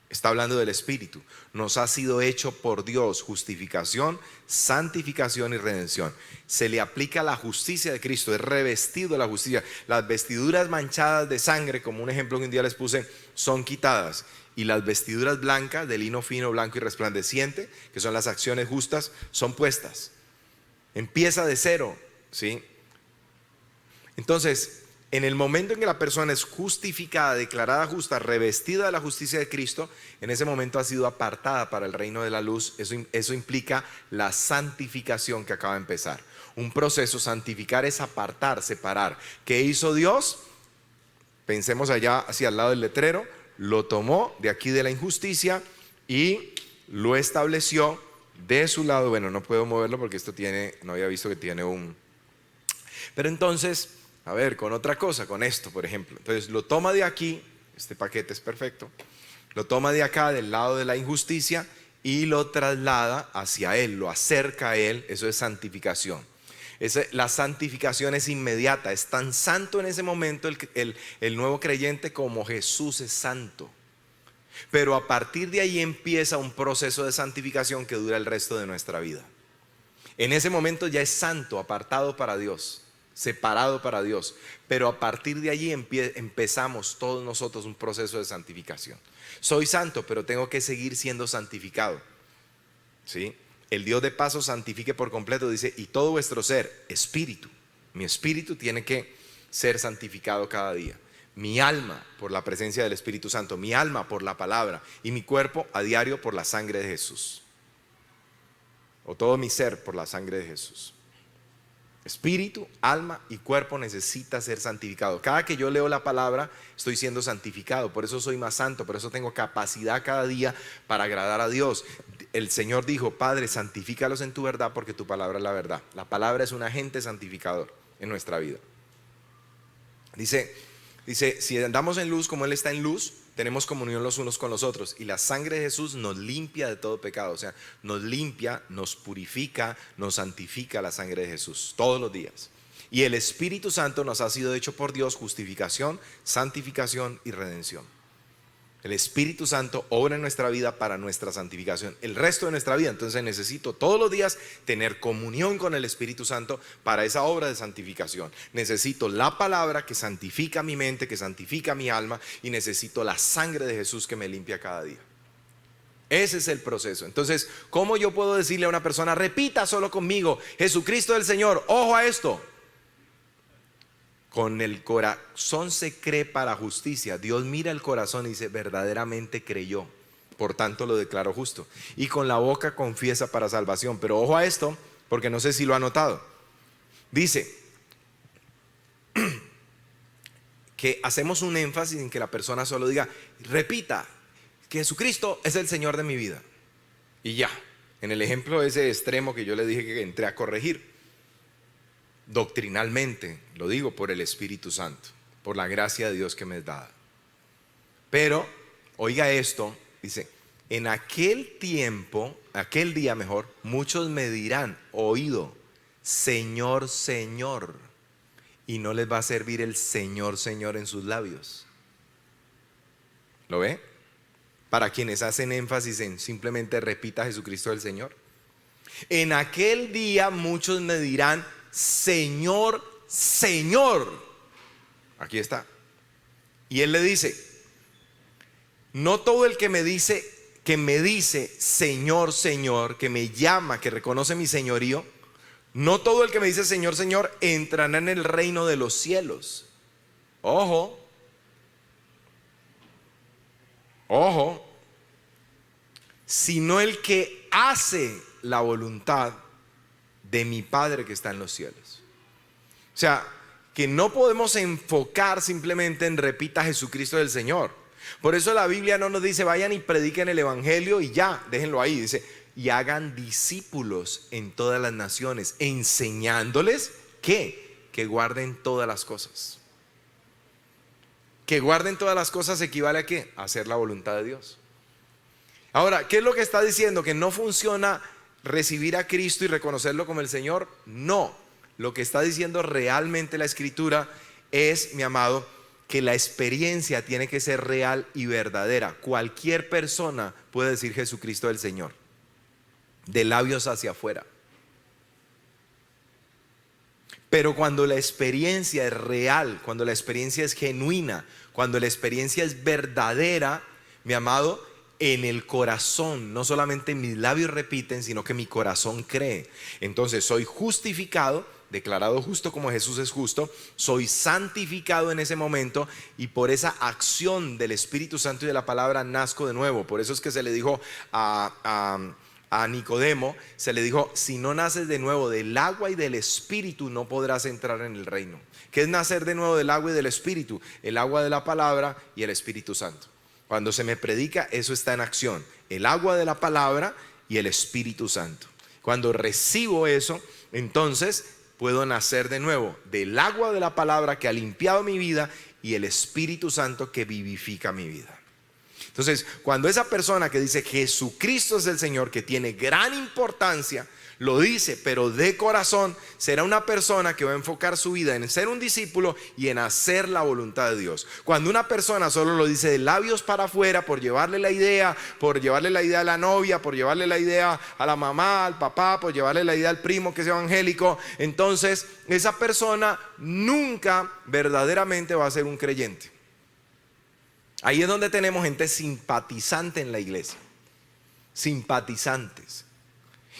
Está hablando del Espíritu. Nos ha sido hecho por Dios justificación, santificación y redención. Se le aplica la justicia de Cristo, es revestido de la justicia. Las vestiduras manchadas de sangre, como un ejemplo que un día les puse, son quitadas. Y las vestiduras blancas, de lino fino, blanco y resplandeciente, que son las acciones justas, son puestas. Empieza de cero, ¿sí? Entonces, en el momento en que la persona es justificada, declarada justa, revestida de la justicia de Cristo, en ese momento ha sido apartada para el reino de la luz. Eso implica la santificación que acaba de empezar. Un proceso, santificar es apartar, separar. ¿Qué hizo Dios? Pensemos allá hacia el lado del letrero. Lo tomó de aquí de la injusticia y lo estableció de su lado. Bueno, no puedo moverlo porque esto no había visto que tiene un... Pero entonces... A ver, con otra cosa, con esto, por ejemplo. Entonces lo toma de aquí, este paquete es perfecto, lo toma de acá, del lado de la injusticia, y lo traslada hacia Él, lo acerca a Él. Eso es santificación. La santificación es inmediata, es tan santo en ese momento el nuevo creyente como Jesús es santo. Pero a partir de ahí empieza un proceso de santificación que dura el resto de nuestra vida. En ese momento ya es santo, apartado para Dios, separado para Dios, pero a partir de allí empezamos todos nosotros un proceso de santificación. Soy santo, pero tengo que seguir siendo santificado, ¿sí? El Dios de paz os santifique por completo, dice, y todo vuestro ser, espíritu, mi espíritu tiene que ser santificado cada día. Mi alma por la presencia del Espíritu Santo, mi alma por la palabra, y mi cuerpo a diario por la sangre de Jesús, o todo mi ser por la sangre de Jesús. Espíritu, alma y cuerpo necesita ser santificado. Cada que yo leo la palabra estoy siendo santificado. Por eso soy más santo, por eso tengo capacidad cada día para agradar a Dios. El Señor dijo, Padre, santifícalos en tu verdad, porque tu palabra es la verdad. La palabra es un agente santificador en nuestra vida. Dice, si andamos en luz como Él está en luz, tenemos comunión los unos con los otros, y la sangre de Jesús nos limpia de todo pecado. O sea, nos limpia, nos purifica, nos santifica la sangre de Jesús todos los días. Y el Espíritu Santo nos ha sido hecho por Dios justificación, santificación y redención. El Espíritu Santo obra en nuestra vida para nuestra santificación, el resto de nuestra vida. Entonces necesito todos los días tener comunión con el Espíritu Santo para esa obra de santificación. Necesito la palabra que santifica mi mente, que santifica mi alma, y necesito la sangre de Jesús que me limpia cada día. Ese es el proceso. Entonces, ¿cómo yo puedo decirle a una persona, repita solo conmigo, Jesucristo el Señor? Ojo a esto. Con el corazón se cree para justicia. Dios mira el corazón y dice, verdaderamente creyó, por tanto lo declaró justo. Y con la boca confiesa para salvación. Pero ojo a esto, porque no sé si lo ha notado. Dice que hacemos un énfasis en que la persona solo diga, repita, que Jesucristo es el Señor de mi vida. Y ya, en el ejemplo ese extremo que yo le dije que entré a corregir. Doctrinalmente, lo digo por el Espíritu Santo, por la gracia de Dios que me es dada. Pero, oiga esto, dice, en aquel tiempo, aquel día mejor, muchos me dirán, oído, Señor, Señor, y no les va a servir el Señor, Señor en sus labios. ¿Lo ve? Para quienes hacen énfasis en simplemente repita Jesucristo el Señor. En aquel día muchos me dirán, Señor, Señor. Aquí está. Y Él le dice, no todo el que me dice, Señor, Señor, que me llama, que reconoce mi señorío, no todo el que me dice Señor, Señor, entrará en el reino de los cielos. Ojo, ojo, sino el que hace la voluntad de mi Padre que está en los cielos. O sea, que no podemos enfocar simplemente en repita Jesucristo del Señor. Por eso la Biblia no nos dice vayan y prediquen el evangelio y ya, déjenlo ahí. Dice, y hagan discípulos en todas las naciones, enseñándoles que guarden todas las cosas. Que guarden todas las cosas equivale a ¿qué? A hacer la voluntad de Dios. Ahora, ¿qué es lo que está diciendo? ¿Que no funciona recibir a Cristo y reconocerlo como el Señor? No. Lo que está diciendo realmente la Escritura es, mi amado, que la experiencia tiene que ser real y verdadera. Cualquier persona puede decir Jesucristo el Señor, de labios hacia afuera. Pero cuando la experiencia es real, cuando la experiencia es genuina, cuando la experiencia es verdadera, mi amado, en el corazón, no solamente mis labios repiten, sino que mi corazón cree. Entonces soy justificado, declarado justo como Jesús es justo, soy santificado en ese momento y por esa acción del Espíritu Santo y de la palabra nazco de nuevo. Por eso es que se le dijo a Nicodemo, se le dijo, si no naces de nuevo del agua y del Espíritu no podrás entrar en el reino. ¿Qué es nacer de nuevo del agua y del Espíritu? El agua de la palabra y el Espíritu Santo. Cuando se me predica, eso está en acción. El agua de la palabra y el Espíritu Santo. Cuando recibo eso, entonces puedo nacer de nuevo del agua de la palabra que ha limpiado mi vida y el Espíritu Santo que vivifica mi vida. Entonces, cuando esa persona que dice Jesucristo es el Señor, que tiene gran importancia, lo dice, pero de corazón, será una persona que va a enfocar su vida en ser un discípulo y en hacer la voluntad de Dios. Cuando una persona solo lo dice de labios para afuera, por llevarle la idea a la novia, por llevarle la idea a la mamá, al papá, por llevarle la idea al primo que es evangélico, entonces esa persona nunca verdaderamente va a ser un creyente. Ahí es donde tenemos gente simpatizante en la iglesia, simpatizantes,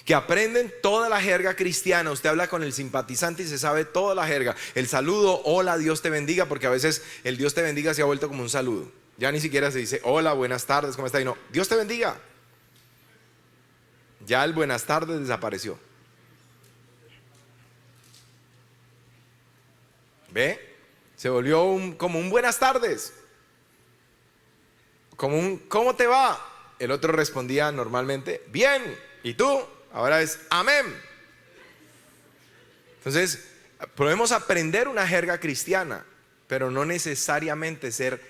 que aprenden toda la jerga cristiana. Usted habla con el simpatizante y se sabe toda la jerga. El saludo, hola, Dios te bendiga, porque a veces el Dios te bendiga se ha vuelto como un saludo. Ya ni siquiera se dice, hola, buenas tardes, ¿cómo está? Y no, Dios te bendiga. Ya el buenas tardes desapareció. ¿Ve? Se volvió como un buenas tardes. Como un ¿cómo te va? El otro respondía normalmente, bien. ¿Y tú? Ahora es amén. Entonces, podemos aprender una jerga cristiana, pero no necesariamente ser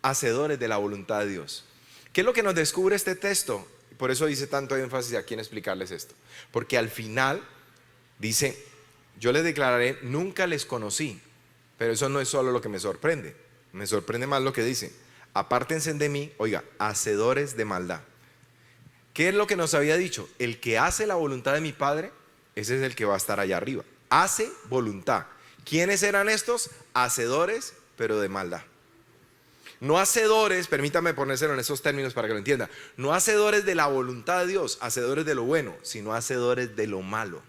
hacedores de la voluntad de Dios. ¿Qué es lo que nos descubre este texto? Por eso dice tanto énfasis aquí en explicarles esto. Porque al final dice, yo les declararé, nunca les conocí. Pero eso no es solo lo que me sorprende. Me sorprende más lo que dice, apártense de mí, oiga, hacedores de maldad. ¿Qué es lo que nos había dicho? El que hace la voluntad de mi Padre, ese es el que va a estar allá arriba. Hace voluntad. ¿Quiénes eran estos? Hacedores, pero de maldad. No hacedores, permítame ponérselo en esos términos para que lo entienda. No hacedores de la voluntad de Dios, hacedores de lo bueno, sino hacedores de lo malo.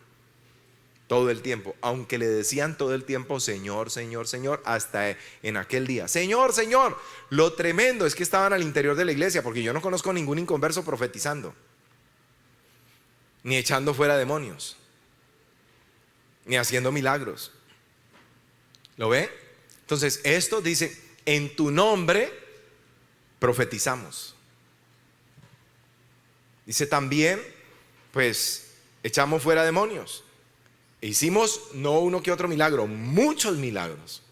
Todo el tiempo, aunque le decían todo el tiempo Señor, Señor, Señor, hasta en aquel día Señor, Señor. Lo tremendo es que estaban al interior de la iglesia, porque yo no conozco ningún inconverso profetizando, ni echando fuera demonios, ni haciendo milagros. ¿Lo ve? Entonces esto dice, en tu nombre profetizamos. Dice también, pues echamos fuera demonios. Hicimos no uno que otro milagro, muchos milagros.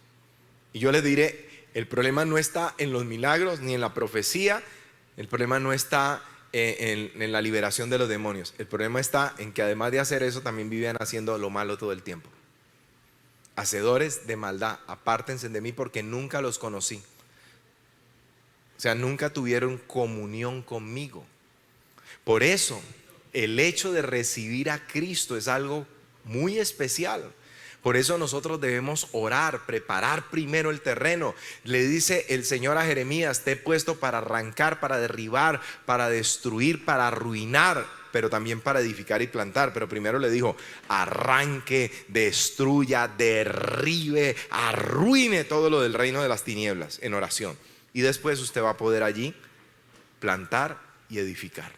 Y yo les diré, el problema no está en los milagros ni en la profecía. El problema no está en la liberación de los demonios. El problema está en que además de hacer eso, también vivían haciendo lo malo todo el tiempo. Hacedores de maldad, apártense de mí porque nunca los conocí. O sea, nunca tuvieron comunión conmigo. Por eso, el hecho de recibir a Cristo es algo muy especial. Por eso nosotros debemos orar, preparar primero el terreno. Le dice el Señor a Jeremías: te he puesto para arrancar, para derribar, para destruir, para arruinar, pero también para edificar y plantar. Pero primero le dijo: arranque, destruya, derribe, arruine todo lo del reino de las tinieblas en oración. Y después usted va a poder allí plantar y edificar.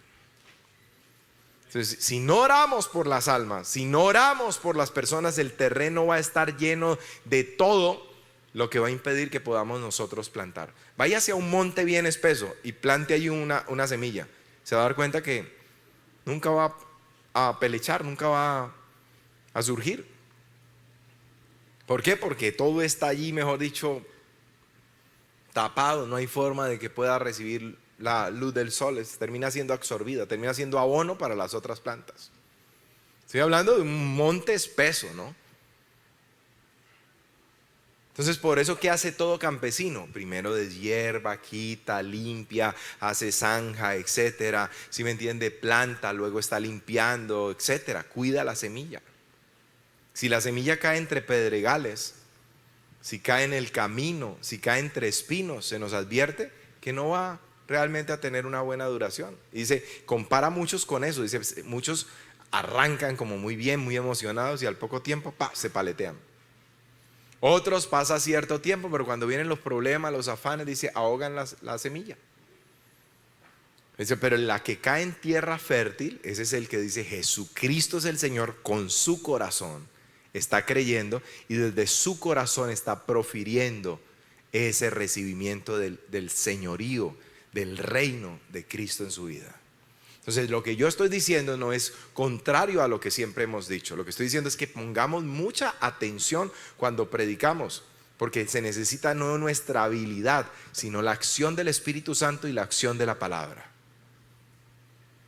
Entonces, si no oramos por las almas, si no oramos por las personas, el terreno va a estar lleno de todo lo que va a impedir que podamos nosotros plantar. Vaya hacia un monte bien espeso y plante allí una semilla. Se va a dar cuenta que nunca va a pelechar, nunca va a surgir. ¿Por qué? Porque todo está allí, mejor dicho, tapado. No hay forma de que pueda recibir la luz del sol, termina siendo absorbida, termina siendo abono para las otras plantas. Estoy hablando de un monte espeso, ¿no? Entonces, por eso, ¿qué hace todo campesino? Primero deshierva, quita, limpia, hace zanja, etcétera. Si me entiende, planta, luego está limpiando, etcétera. Cuida la semilla. Si la semilla cae entre pedregales, si cae en el camino, si cae entre espinos, se nos advierte que no va realmente a tener una buena duración. Y dice, compara muchos con eso. Dice, muchos arrancan como muy bien, muy emocionados, y al poco tiempo se paletean. Otros pasa cierto tiempo, pero cuando vienen los problemas, los afanes, dice, ahogan la semilla. Dice, pero la que cae en tierra fértil, ese es el que dice: Jesucristo es el Señor. Con su corazón está creyendo y desde su corazón está profiriendo ese recibimiento del señorío, del reino de Cristo en su vida. Entonces, lo que yo estoy diciendo no es contrario a lo que siempre hemos dicho. Lo que estoy diciendo es que pongamos mucha atención cuando predicamos, porque se necesita no nuestra habilidad, sino la acción del Espíritu Santo y la acción de la palabra.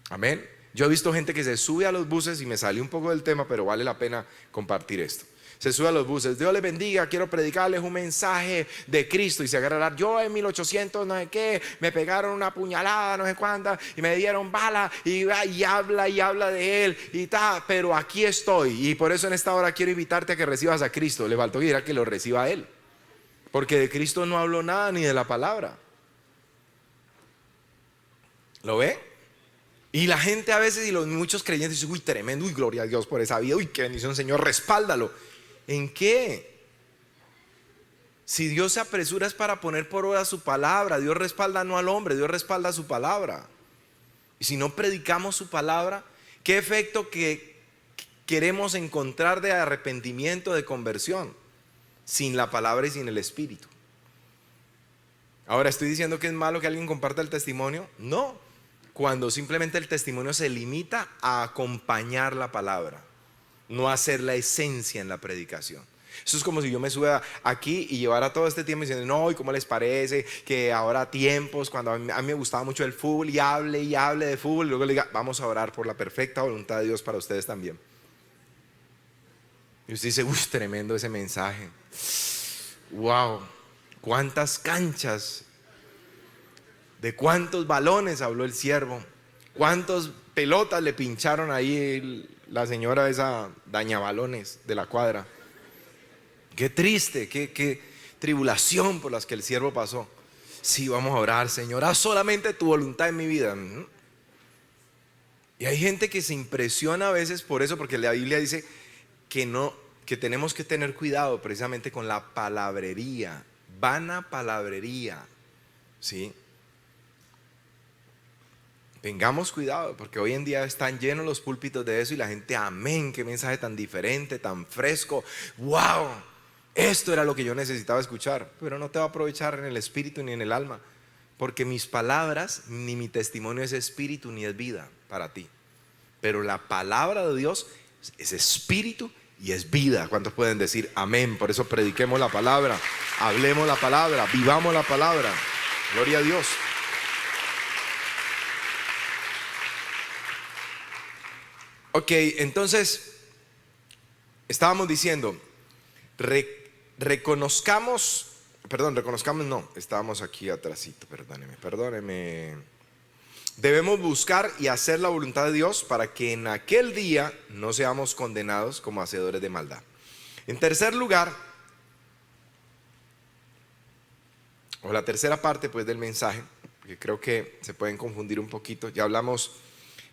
Amén. Yo he visto gente que se sube a los buses, y me salí un poco del tema, pero vale la pena compartir esto. Se sube a los buses: Dios les bendiga, quiero predicarles un mensaje de Cristo. Y se agarra a hablar: yo en 1800 no sé qué, me pegaron una puñalada, no sé cuánta, y me dieron bala, y habla de él, y tal, pero aquí estoy. Y por eso en esta hora quiero invitarte a que recibas a Cristo. Le faltó que dirá que lo reciba a él, porque de Cristo no habló nada, ni de la palabra. ¿Lo ve? Y la gente a veces, y muchos creyentes dicen: uy, tremendo, uy, gloria a Dios por esa vida, uy, qué bendición, Señor, respáldalo. ¿En qué? Si Dios se apresura es para poner por obra su palabra. Dios respalda no al hombre, Dios respalda su palabra. Y si no predicamos su palabra, ¿qué efecto que queremos encontrar de arrepentimiento, de conversión, sin la palabra y sin el Espíritu? Ahora, ¿estoy diciendo que es malo que alguien comparta el testimonio? No, cuando simplemente el testimonio se limita a acompañar la palabra, no a ser la esencia en la predicación. Eso es como si yo me subiera aquí y llevara todo este tiempo diciendo: no, ¿y cómo les parece que ahora tiempos cuando a mí me gustaba mucho el fútbol, y hable de fútbol, y luego le diga: vamos a orar por la perfecta voluntad de Dios para ustedes también? Y usted dice: uy, tremendo ese mensaje, wow, cuántas canchas, de cuántos balones habló el siervo, cuántas pelotas le pincharon ahí la señora esa dañabalones de la cuadra. Qué triste, qué tribulación por las que el siervo pasó. Sí, vamos a orar: Señor, haz solamente tu voluntad en mi vida. Y hay gente que se impresiona a veces por eso, porque la Biblia dice que tenemos que tener cuidado precisamente con la palabrería, vana palabrería, ¿sí? Tengamos cuidado, porque hoy en día están llenos los púlpitos de eso, y la gente: amén, qué mensaje tan diferente, tan fresco, wow, esto era lo que yo necesitaba escuchar. Pero no te va a aprovechar en el espíritu ni en el alma, porque mis palabras ni mi testimonio es espíritu ni es vida para ti. Pero la palabra de Dios es espíritu y es vida. ¿Cuántos pueden decir amén? Por eso prediquemos la palabra, hablemos la palabra, vivamos la palabra. Gloria a Dios. Ok, entonces estábamos diciendo: reconozcamos Perdón, reconozcamos, no, estábamos aquí atrásito, perdóneme. Debemos buscar y hacer la voluntad de Dios para que en aquel día no seamos condenados como hacedores de maldad. En tercer lugar, o la tercera parte pues del mensaje, porque creo que se pueden confundir un poquito. Ya hablamos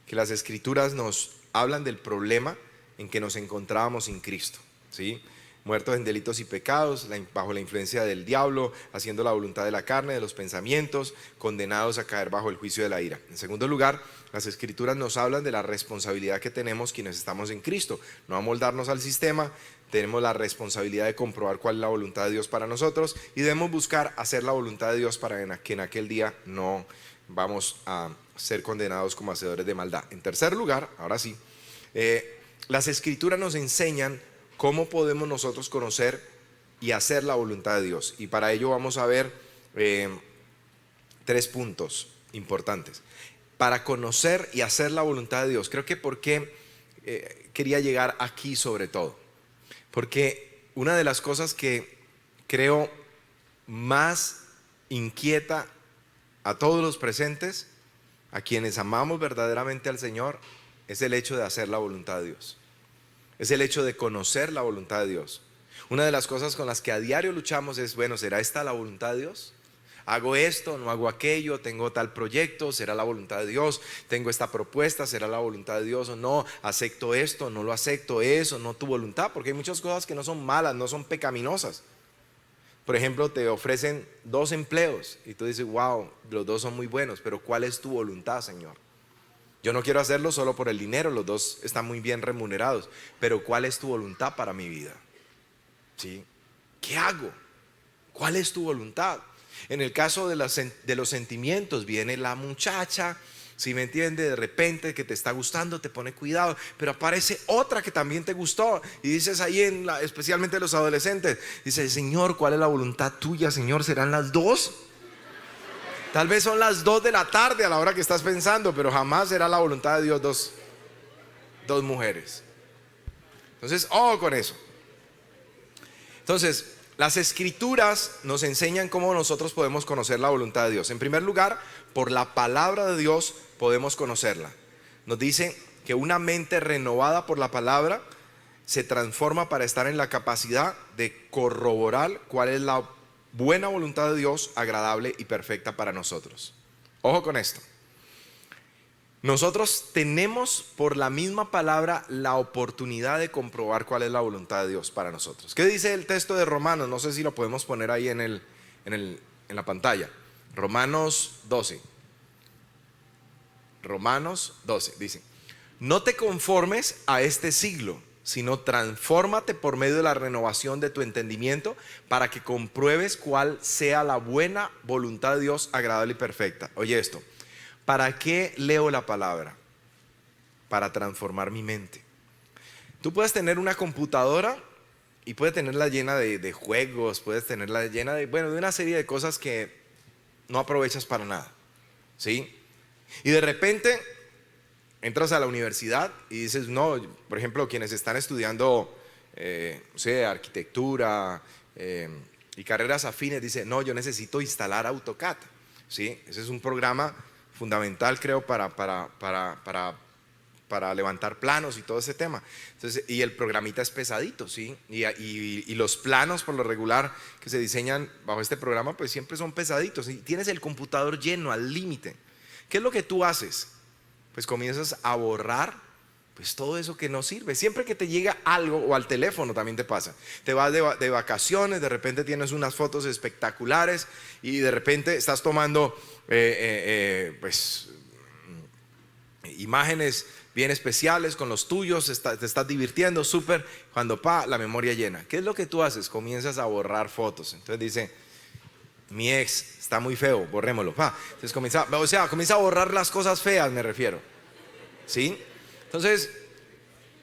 que las Escrituras nos hablan del problema en que nos encontrábamos sin Cristo, ¿sí? Muertos en delitos y pecados, bajo la influencia del diablo, haciendo la voluntad de la carne, de los pensamientos, condenados a caer bajo el juicio de la ira. En segundo lugar, las Escrituras nos hablan de la responsabilidad que tenemos quienes estamos en Cristo, no amoldarnos al sistema. Tenemos la responsabilidad de comprobar cuál es la voluntad de Dios para nosotros y debemos buscar hacer la voluntad de Dios para que en aquel día no vamos a ser condenados como hacedores de maldad. En tercer lugar, ahora sí, las Escrituras nos enseñan cómo podemos nosotros conocer y hacer la voluntad de Dios. Y para ello vamos a ver 3 puntos importantes. Para conocer y hacer la voluntad de Dios. Creo que por qué quería llegar aquí sobre todo. Porque una de las cosas que creo más inquieta a todos los presentes, a quienes amamos verdaderamente al Señor, es el hecho de hacer la voluntad de Dios. Es el hecho de conocer la voluntad de Dios. Una de las cosas con las que a diario luchamos es, bueno, ¿será esta la voluntad de Dios? Hago esto, no hago aquello, tengo tal proyecto, ¿será la voluntad de Dios? Tengo esta propuesta, ¿será la voluntad de Dios o no? ¿Acepto esto, no lo acepto, eso, no tu voluntad? Porque hay muchas cosas que no son malas, no son pecaminosas. Por ejemplo, te ofrecen 2 empleos y tú dices, wow, los 2 son muy buenos, pero ¿cuál es tu voluntad, Señor? Yo no quiero hacerlo solo por el dinero, los 2 están muy bien remunerados, pero ¿cuál es tu voluntad para mi vida? ¿Sí? ¿Qué hago? ¿Cuál es tu voluntad? En el caso de los sentimientos, viene la muchacha, si me entiende, de repente que te está gustando, te pone cuidado, pero aparece otra que también te gustó y dices ahí, especialmente los adolescentes, dices, Señor, ¿cuál es la voluntad tuya, Señor? ¿Serán las 2? Tal vez son las 2 de la tarde a la hora que estás pensando, pero jamás será la voluntad de Dios dos mujeres. Entonces, ojo con eso. Entonces, las Escrituras nos enseñan cómo nosotros podemos conocer la voluntad de Dios. En primer lugar, por la palabra de Dios podemos conocerla. Nos dice que una mente renovada por la palabra se transforma para estar en la capacidad de corroborar cuál es la buena voluntad de Dios, agradable y perfecta para nosotros. Ojo con esto. Nosotros tenemos por la misma palabra la oportunidad de comprobar cuál es la voluntad de Dios para nosotros. ¿Qué dice el texto de Romanos? No sé si lo podemos poner ahí en la pantalla. Romanos 12. Romanos 12 dice: no te conformes a este siglo, sino transfórmate por medio de la renovación de tu entendimiento para que compruebes cuál sea la buena voluntad de Dios, agradable y perfecta. Oye esto. ¿Para qué leo la palabra? Para transformar mi mente. Tú puedes tener una computadora y puedes tenerla llena de juegos, puedes tenerla llena de una serie de cosas que no aprovechas para nada, ¿sí? Y de repente entras a la universidad y dices, no, por ejemplo, quienes están estudiando, arquitectura y carreras afines, dicen, no, yo necesito instalar AutoCAD, ¿sí? Ese es un programa fundamental, creo, para levantar planos y todo ese tema. Entonces, y el programita es pesadito, ¿sí? Y los planos por lo regular que se diseñan bajo este programa pues siempre son pesaditos y tienes el computador lleno al límite. ¿Qué es lo que tú haces? Pues comienzas a borrar pues todo eso que no sirve. Siempre que te llega algo, o al teléfono también te pasa, te vas de vacaciones, de repente tienes unas fotos espectaculares y de repente estás tomando imágenes bien especiales con los tuyos, te estás divirtiendo súper, cuando la memoria llena. ¿Qué es lo que tú haces? Comienzas a borrar fotos. Entonces dice, mi ex está muy feo, borrémoslo. Entonces comienza a borrar las cosas feas, me refiero, ¿sí? Entonces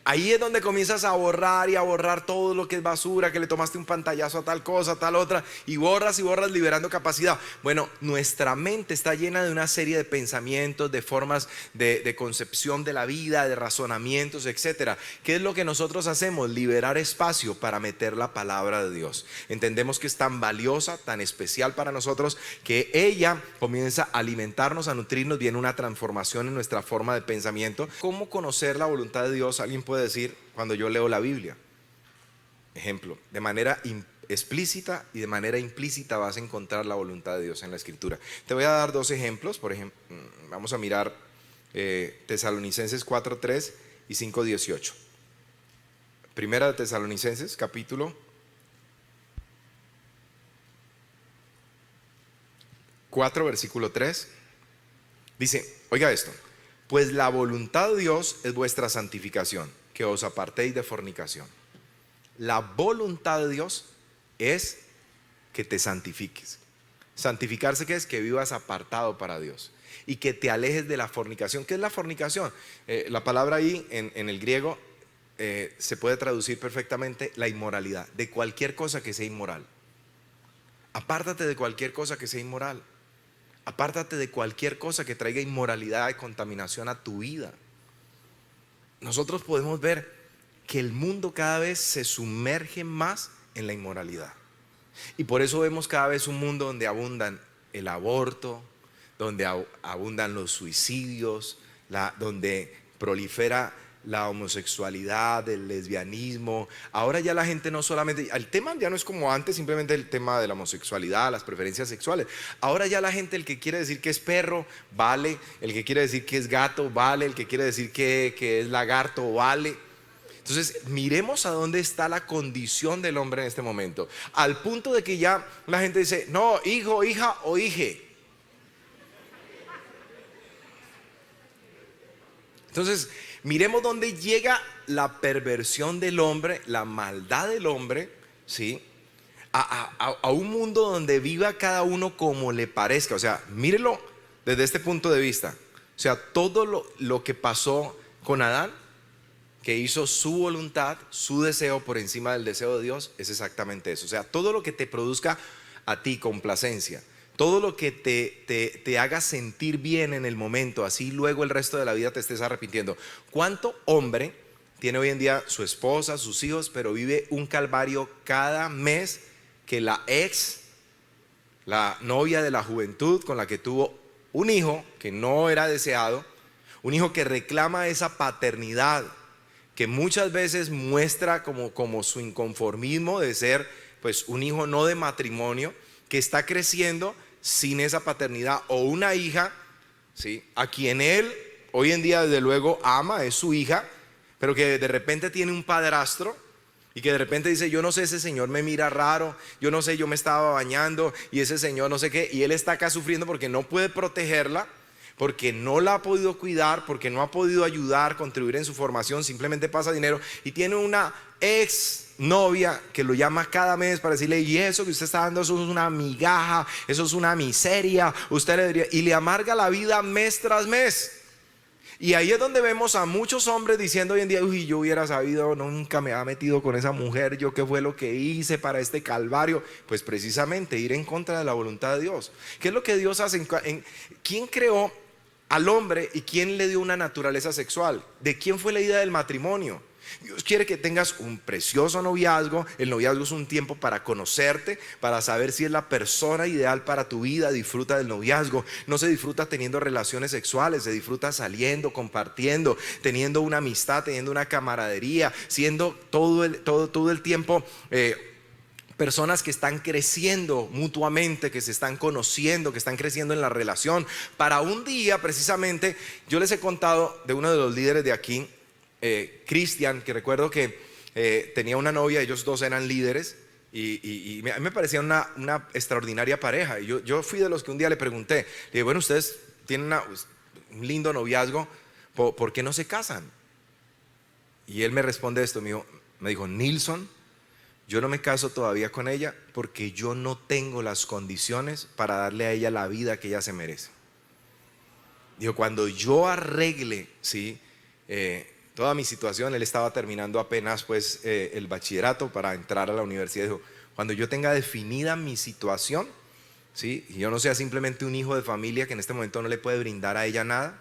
Ahí es donde comienzas a borrar y a borrar todo lo que es basura, que le tomaste un pantallazo a tal cosa, a tal otra, y borras liberando capacidad. Bueno, nuestra mente está llena de una serie de pensamientos, de formas de concepción de la vida, de razonamientos, etcétera. ¿Qué es lo que nosotros hacemos? Liberar espacio para meter la palabra de Dios. Entendemos que es tan valiosa, tan especial para nosotros, que ella comienza a alimentarnos, a nutrirnos, viene una transformación en nuestra forma de pensamiento. ¿Cómo conocer la voluntad de Dios? Alguien puede decir: cuando yo leo la Biblia. Ejemplo, de manera explícita y de manera implícita vas a encontrar la voluntad de Dios en la Escritura. Te voy a dar dos ejemplos. Por ejemplo, vamos a mirar Tesalonicenses 4:3 y 5:18. Primera de Tesalonicenses, capítulo 4, versículo 3. Dice, oiga esto: pues la voluntad de Dios es vuestra santificación, que os apartéis de fornicación. La voluntad de Dios es que te santifiques. Santificarse, ¿qué es? Que vivas apartado para Dios y que te alejes de la fornicación. ¿Qué es la fornicación? La palabra ahí en el griego se puede traducir perfectamente la inmoralidad, de cualquier cosa que sea inmoral. Apártate de cualquier cosa que sea inmoral. Apártate de cualquier cosa que traiga inmoralidad y contaminación a tu vida. Nosotros podemos ver que el mundo cada vez se sumerge más en la inmoralidad. Y por eso vemos cada vez un mundo donde abundan el aborto, donde abundan los suicidios, donde prolifera la homosexualidad, el lesbianismo. Ahora ya la gente no solamente, el tema ya no es como antes, simplemente el tema de la homosexualidad, las preferencias sexuales. Ahora ya la gente, el que quiere decir que es perro, vale; el que quiere decir que es gato, vale; el que quiere decir que es lagarto, vale. Entonces miremos a dónde está la condición del hombre en este momento, al punto de que ya la gente dice: no, hijo, hija o hije. Entonces miremos dónde llega la perversión del hombre, la maldad del hombre, ¿sí? A un mundo donde viva cada uno como le parezca. O sea, mírelo desde este punto de vista. O sea, todo lo que pasó con Adán, que hizo su voluntad, su deseo por encima del deseo de Dios, es exactamente eso. O sea, todo lo que te produzca a ti complacencia, todo lo que te haga sentir bien en el momento, así luego el resto de la vida te estés arrepintiendo. ¿Cuánto hombre tiene hoy en día su esposa, sus hijos, pero vive un calvario cada mes que la novia de la juventud con la que tuvo un hijo que no era deseado, un hijo que reclama esa paternidad, que muchas veces muestra como su inconformismo de ser pues un hijo no de matrimonio, que está creciendo sin esa paternidad, o una hija, ¿sí?, a quien él hoy en día desde luego ama, es su hija, pero que de repente tiene un padrastro y que de repente dice: yo no sé, ese señor me mira raro, yo no sé, yo me estaba bañando y ese señor no sé qué, y él está acá sufriendo porque no puede protegerla, porque no la ha podido cuidar, porque no ha podido ayudar, contribuir en su formación, simplemente pasa dinero, y tiene una ex novia que lo llama cada mes para decirle: y eso que usted está dando, eso es una migaja, eso es una miseria, usted le diría, y le amarga la vida mes tras mes. Y ahí es donde vemos a muchos hombres diciendo hoy en día: uy, yo hubiera sabido, nunca me había metido con esa mujer, yo qué fue lo que hice para este calvario. Pues precisamente ir en contra de la voluntad de Dios. ¿Qué es lo que Dios hace? ¿Quién creó al hombre y quién le dio una naturaleza sexual? ¿De quién fue la idea del matrimonio? Dios quiere que tengas un precioso noviazgo. El noviazgo es un tiempo para conocerte, para saber si es la persona ideal para tu vida. Disfruta del noviazgo. No se disfruta teniendo relaciones sexuales, se disfruta saliendo, compartiendo, teniendo una amistad, teniendo una camaradería, siendo todo el tiempo personas que están creciendo mutuamente, que se están conociendo, que están creciendo en la relación. Para un día, precisamente, yo les he contado de uno de los líderes de aquí, Cristian, que recuerdo que tenía una novia, ellos dos eran líderes, y a mí me parecía una extraordinaria pareja. Y yo fui de los que un día le pregunté, le dije: bueno, ustedes tienen un lindo noviazgo, ¿por qué no se casan? Y él me responde esto, me dijo: Nilson, yo no me caso todavía con ella porque yo no tengo las condiciones para darle a ella la vida que ella se merece. Dijo: cuando yo arregle, ¿sí?, toda mi situación. Él estaba terminando apenas pues el bachillerato para entrar a la universidad. Dijo, cuando yo tenga definida mi situación, ¿sí? Y yo no sea simplemente un hijo de familia que en este momento no le puede brindar a ella nada,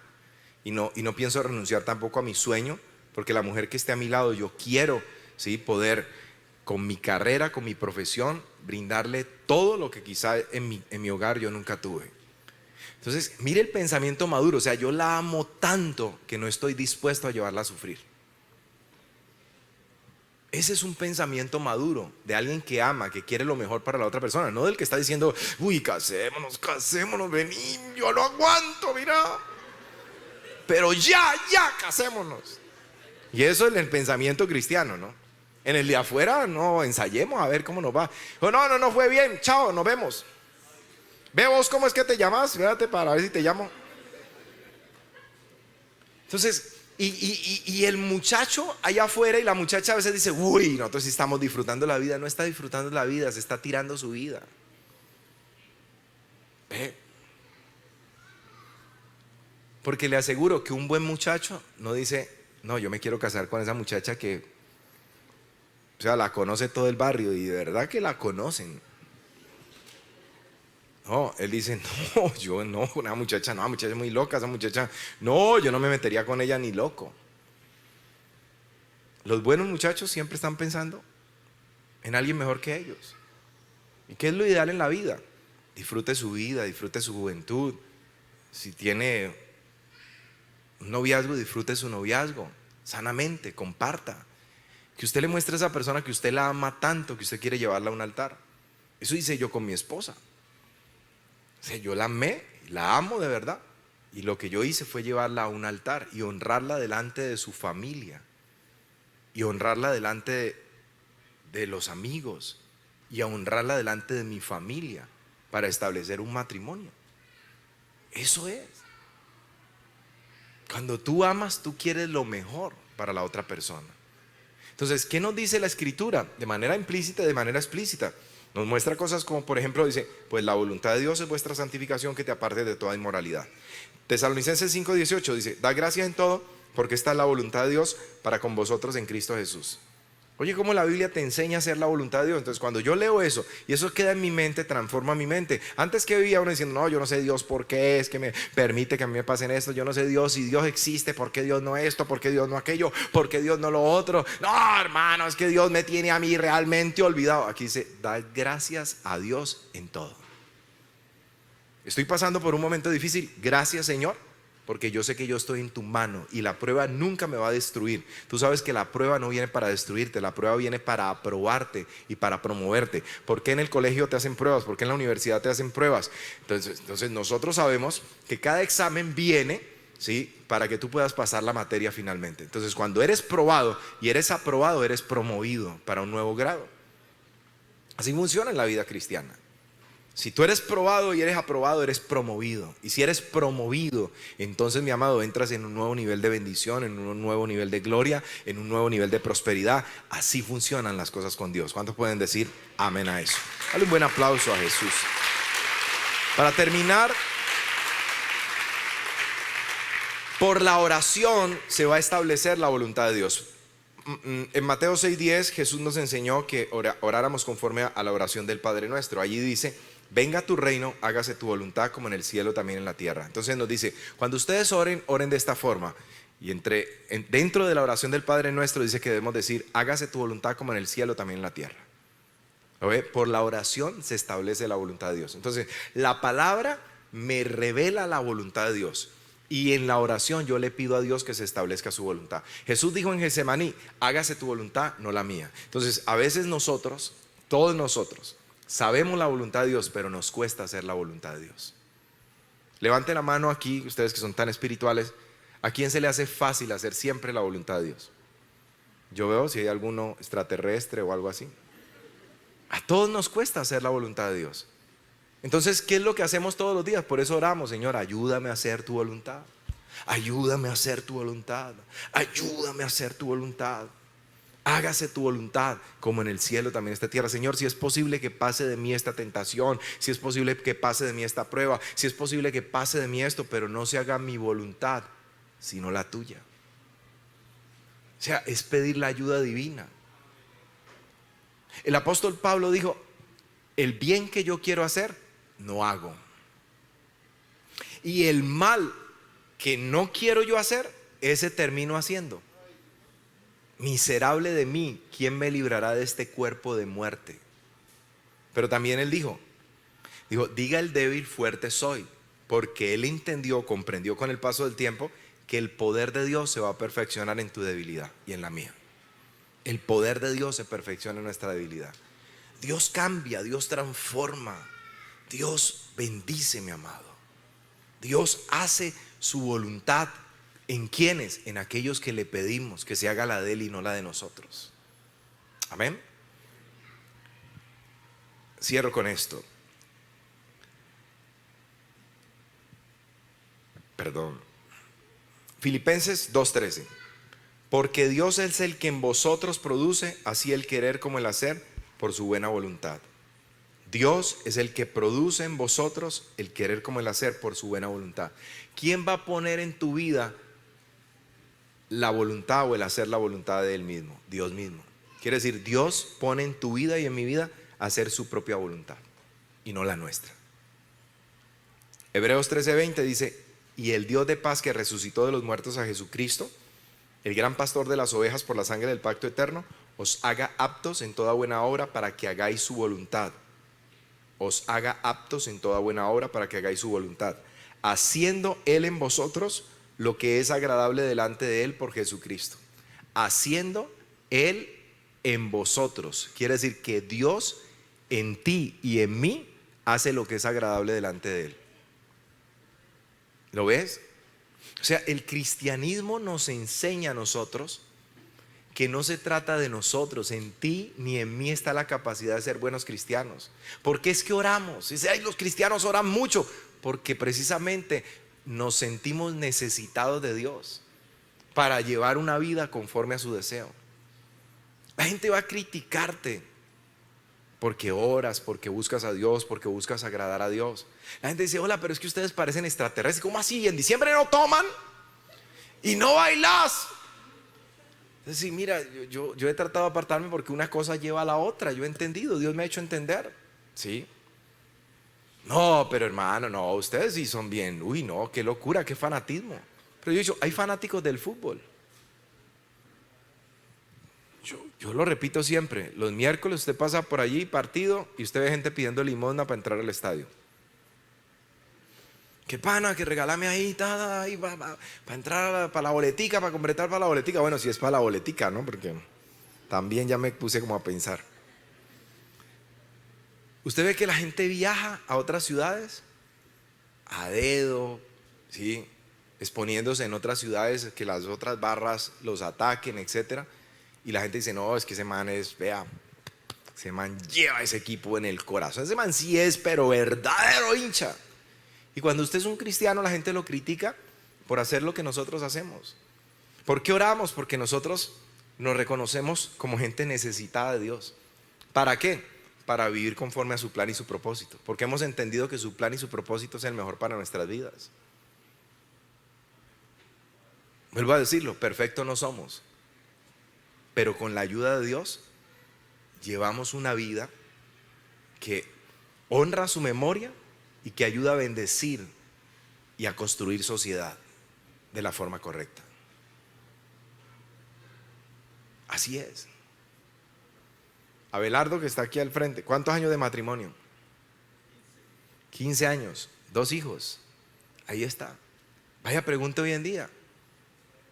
y no pienso renunciar tampoco a mi sueño, porque la mujer que esté a mi lado, yo quiero, ¿sí?, poder con mi carrera, con mi profesión, brindarle todo lo que quizá en mi hogar yo nunca tuve. Entonces, mire el pensamiento maduro. O sea, yo la amo tanto que no estoy dispuesto a llevarla a sufrir. Ese es un pensamiento maduro de alguien que ama, que quiere lo mejor para la otra persona, no del que está diciendo, uy, casémonos, vení, yo lo aguanto, mira, pero ya, casémonos. Y eso es el pensamiento cristiano, ¿no? En el de afuera, no, ensayemos a ver cómo nos va. No fue bien, chao, nos vemos. Ve vos cómo es que te llamas, fíjate para ver si te llamo. Entonces, y el muchacho allá afuera y la muchacha a veces dice, uy, nosotros sí estamos disfrutando la vida. No está disfrutando la vida, se está tirando su vida. Porque le aseguro que un buen muchacho no dice, no, yo me quiero casar con esa muchacha que, o sea, la conoce todo el barrio, y de verdad que la conocen. No, él dice, no, yo no, una muchacha muy loca, esa muchacha, no, yo no me metería con ella ni loco. Los buenos muchachos siempre están pensando en alguien mejor que ellos. ¿Y qué es lo ideal en la vida? Disfrute su vida, disfrute su juventud. Si tiene un noviazgo, disfrute su noviazgo sanamente, comparta. Que usted le muestre a esa persona que usted la ama tanto que usted quiere llevarla a un altar. Eso hice yo con mi esposa. O sea, yo la amé, la amo de verdad. Y lo que yo hice fue llevarla a un altar y honrarla delante de su familia. Y honrarla delante de los amigos. Y a honrarla delante de mi familia para establecer un matrimonio. Eso es. Cuando tú amas, tú quieres lo mejor para la otra persona. Entonces, ¿qué nos dice la Escritura? De manera implícita y de manera explícita. Nos muestra cosas como, por ejemplo, dice, pues la voluntad de Dios es vuestra santificación, que te aparte de toda inmoralidad. Tesalonicenses 5:18 dice, da gracias en todo, porque esta es la voluntad de Dios para con vosotros en Cristo Jesús. Oye, cómo la Biblia te enseña a hacer la voluntad de Dios. Entonces, cuando yo leo eso y eso queda en mi mente, transforma mi mente. Antes que vivía uno diciendo, no, yo no sé Dios por qué es que me permite que a mí me pasen esto. Yo no sé Dios, si Dios existe, ¿por qué Dios no esto? ¿Por qué Dios no aquello? ¿Por qué Dios no lo otro? No, hermano, es que Dios me tiene a mí realmente olvidado. Aquí dice, da gracias a Dios en todo. Estoy pasando por un momento difícil. Gracias, Señor, porque yo sé que yo estoy en tu mano y la prueba nunca me va a destruir. Tú sabes que la prueba no viene para destruirte, la prueba viene para aprobarte y para promoverte. ¿Por qué en el colegio te hacen pruebas? ¿Por qué en la universidad te hacen pruebas? Entonces nosotros sabemos que cada examen viene, ¿sí?, para que tú puedas pasar la materia finalmente. Entonces, cuando eres probado y eres aprobado, eres promovido para un nuevo grado. Así funciona en la vida cristiana. Si tú eres probado y eres aprobado, eres promovido. Y si eres promovido, entonces, mi amado, entras en un nuevo nivel de bendición, en un nuevo nivel de gloria, en un nuevo nivel de prosperidad. Así funcionan las cosas con Dios. ¿Cuántos pueden decir amén a eso? Dale un buen aplauso a Jesús. Para terminar, por la oración se va a establecer la voluntad de Dios. En Mateo 6:10 Jesús nos enseñó que oráramos conforme a la oración del Padre Nuestro. Allí dice, venga tu reino, hágase tu voluntad como en el cielo también en la tierra. Entonces nos dice, cuando ustedes oren, oren de esta forma. Y dentro de la oración del Padre Nuestro dice que debemos decir, hágase tu voluntad como en el cielo también en la tierra. ¿Ve? Por la oración se establece la voluntad de Dios. Entonces la palabra me revela la voluntad de Dios. Y en la oración yo le pido a Dios que se establezca su voluntad. Jesús dijo en Getsemaní, hágase tu voluntad, no la mía. Entonces a veces nosotros, todos nosotros, sabemos la voluntad de Dios, pero nos cuesta hacer la voluntad de Dios. Levante la mano aquí, ustedes que son tan espirituales. ¿A quién se le hace fácil hacer siempre la voluntad de Dios? Yo veo si hay alguno extraterrestre o algo así. A todos nos cuesta hacer la voluntad de Dios. Entonces, ¿qué es lo que hacemos todos los días? Por eso oramos, Señor, ayúdame a hacer tu voluntad. Ayúdame a hacer tu voluntad. Ayúdame a hacer tu voluntad. Hágase tu voluntad como en el cielo también en esta tierra. Señor, si es posible que pase de mí esta tentación, si es posible que pase de mí esta prueba, si es posible que pase de mí esto, pero no se haga mi voluntad sino la tuya. O sea, es pedir la ayuda divina. El apóstol Pablo dijo: el bien que yo quiero hacer, no hago. Y el mal que no quiero yo hacer, ese termino haciendo. Miserable de mí, ¿quién me librará de este cuerpo de muerte? Pero también él dijo, diga el débil, fuerte soy. Porque él entendió, comprendió con el paso del tiempo que el poder de Dios se va a perfeccionar en tu debilidad y en la mía. El poder de Dios se perfecciona en nuestra debilidad. Dios cambia, Dios transforma, Dios bendice, mi amado. Dios hace su voluntad. ¿En quiénes? En aquellos que le pedimos que se haga la de Él y no la de nosotros. Amén. Cierro con esto. Filipenses 2:13. Porque Dios es el que en vosotros produce así el querer como el hacer por su buena voluntad. Dios es el que produce en vosotros el querer como el hacer por su buena voluntad. ¿Quién va a poner en tu vida la voluntad o el hacer la voluntad de Él mismo? Dios mismo. Quiere decir, Dios pone en tu vida y en mi vida hacer su propia voluntad y no la nuestra. Hebreos 13:20 dice: y el Dios de paz que resucitó de los muertos a Jesucristo, el gran pastor de las ovejas por la sangre del pacto eterno, os haga aptos en toda buena obra para que hagáis su voluntad. Os haga aptos en toda buena obra para que hagáis su voluntad, haciendo Él en vosotros lo que es agradable delante de Él por Jesucristo. Haciendo Él en vosotros. Quiere decir que Dios en ti y en mí hace lo que es agradable delante de Él. ¿Lo ves? O sea, el cristianismo nos enseña a nosotros que no se trata de nosotros. En ti ni en mí está la capacidad de ser buenos cristianos. ¿Por qué es que oramos? Dice, ay, los cristianos oran mucho. Porque precisamente nos sentimos necesitados de Dios para llevar una vida conforme a su deseo. La gente va a criticarte porque oras, porque buscas a Dios, porque buscas agradar a Dios. La gente dice, hola, pero es que ustedes parecen extraterrestres. ¿Cómo así? ¿En diciembre no toman? ¿Y no bailas? Entonces, sí, mira, yo he tratado de apartarme porque una cosa lleva a la otra. Yo he entendido, Dios me ha hecho entender. ¿Sí? No, pero hermano, no, ustedes sí son bien. Uy, no, qué locura, qué fanatismo. Pero yo he dicho, hay fanáticos del fútbol. Yo lo repito siempre, los miércoles usted pasa por allí partido y usted ve gente pidiendo limosna para entrar al estadio. ¿Qué pana? Que regálame ahí, para entrar para la boletica, para completar para la boletica. Bueno, si es para la boletica, ¿no? Porque también ya me puse como a pensar. Usted ve que la gente viaja a otras ciudades a dedo, ¿sí? Exponiéndose en otras ciudades que las otras barras los ataquen, etcétera. Y la gente dice, no, es que ese man es, vea, ese man lleva ese equipo en el corazón. Ese man sí es, pero verdadero hincha. Y cuando usted es un cristiano, la gente lo critica por hacer lo que nosotros hacemos. ¿Por qué oramos? Porque nosotros nos reconocemos como gente necesitada de Dios. ¿Para qué? Para vivir conforme a su plan y su propósito. Porque hemos entendido que su plan y su propósito es el mejor para nuestras vidas. Vuelvo a decirlo, perfectos no somos. Pero con la ayuda de Dios llevamos una vida que honra su memoria y que ayuda a bendecir y a construir sociedad de la forma correcta. Así es. Abelardo, que está aquí al frente, ¿cuántos años de matrimonio? 15 años, 2 hijos. Ahí está. Vaya, pregunta hoy en día,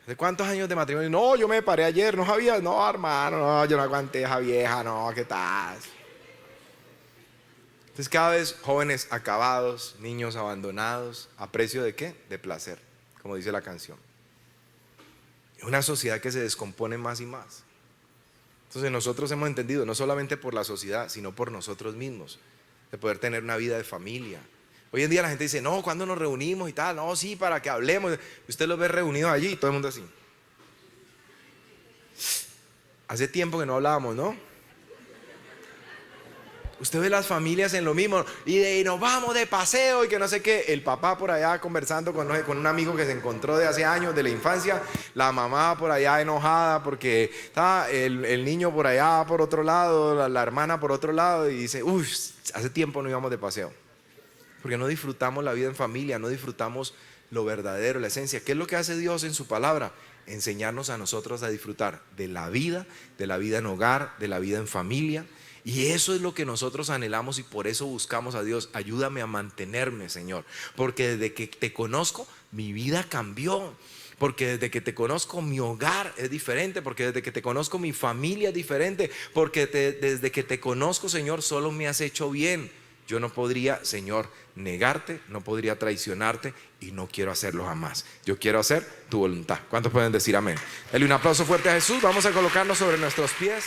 ¿de cuántos años de matrimonio? No, yo me paré ayer, no sabía. No, hermano, no, yo no aguanté esa vieja, no, ¿qué tal? Entonces cada vez jóvenes acabados, niños abandonados, ¿a precio de qué? De placer, como dice la canción. Es una sociedad que se descompone más y más. Entonces nosotros hemos entendido, no solamente por la sociedad, sino por nosotros mismos, de poder tener una vida de familia. Hoy en día la gente dice, no, ¿cuándo nos reunimos y tal? No, sí, para que hablemos. Usted los ve reunidos allí y todo el mundo así. Hace tiempo que no hablábamos, ¿no? Usted ve las familias en lo mismo y nos vamos de paseo y que no sé qué. El papá por allá conversando con un amigo que se encontró de hace años, de la infancia. La mamá por allá enojada porque está el niño por allá por otro lado, la hermana por otro lado. Y dice, uff, hace tiempo no íbamos de paseo. Porque no disfrutamos la vida en familia, no disfrutamos lo verdadero, la esencia. ¿Qué es lo que hace Dios en su palabra? Enseñarnos a nosotros a disfrutar de la vida en hogar, de la vida en familia. Y eso es lo que nosotros anhelamos y por eso buscamos a Dios. Ayúdame a mantenerme, Señor, porque desde que te conozco, mi vida cambió. Porque desde que te conozco mi hogar es diferente, porque desde que te conozco mi familia es diferente, porque desde que te conozco, Señor, solo me has hecho bien. Yo no podría, Señor, negarte, no podría traicionarte y no quiero hacerlo jamás. Yo quiero hacer tu voluntad. ¿Cuántos pueden decir amén? Dale un aplauso fuerte a Jesús. Vamos a colocarnos sobre nuestros pies.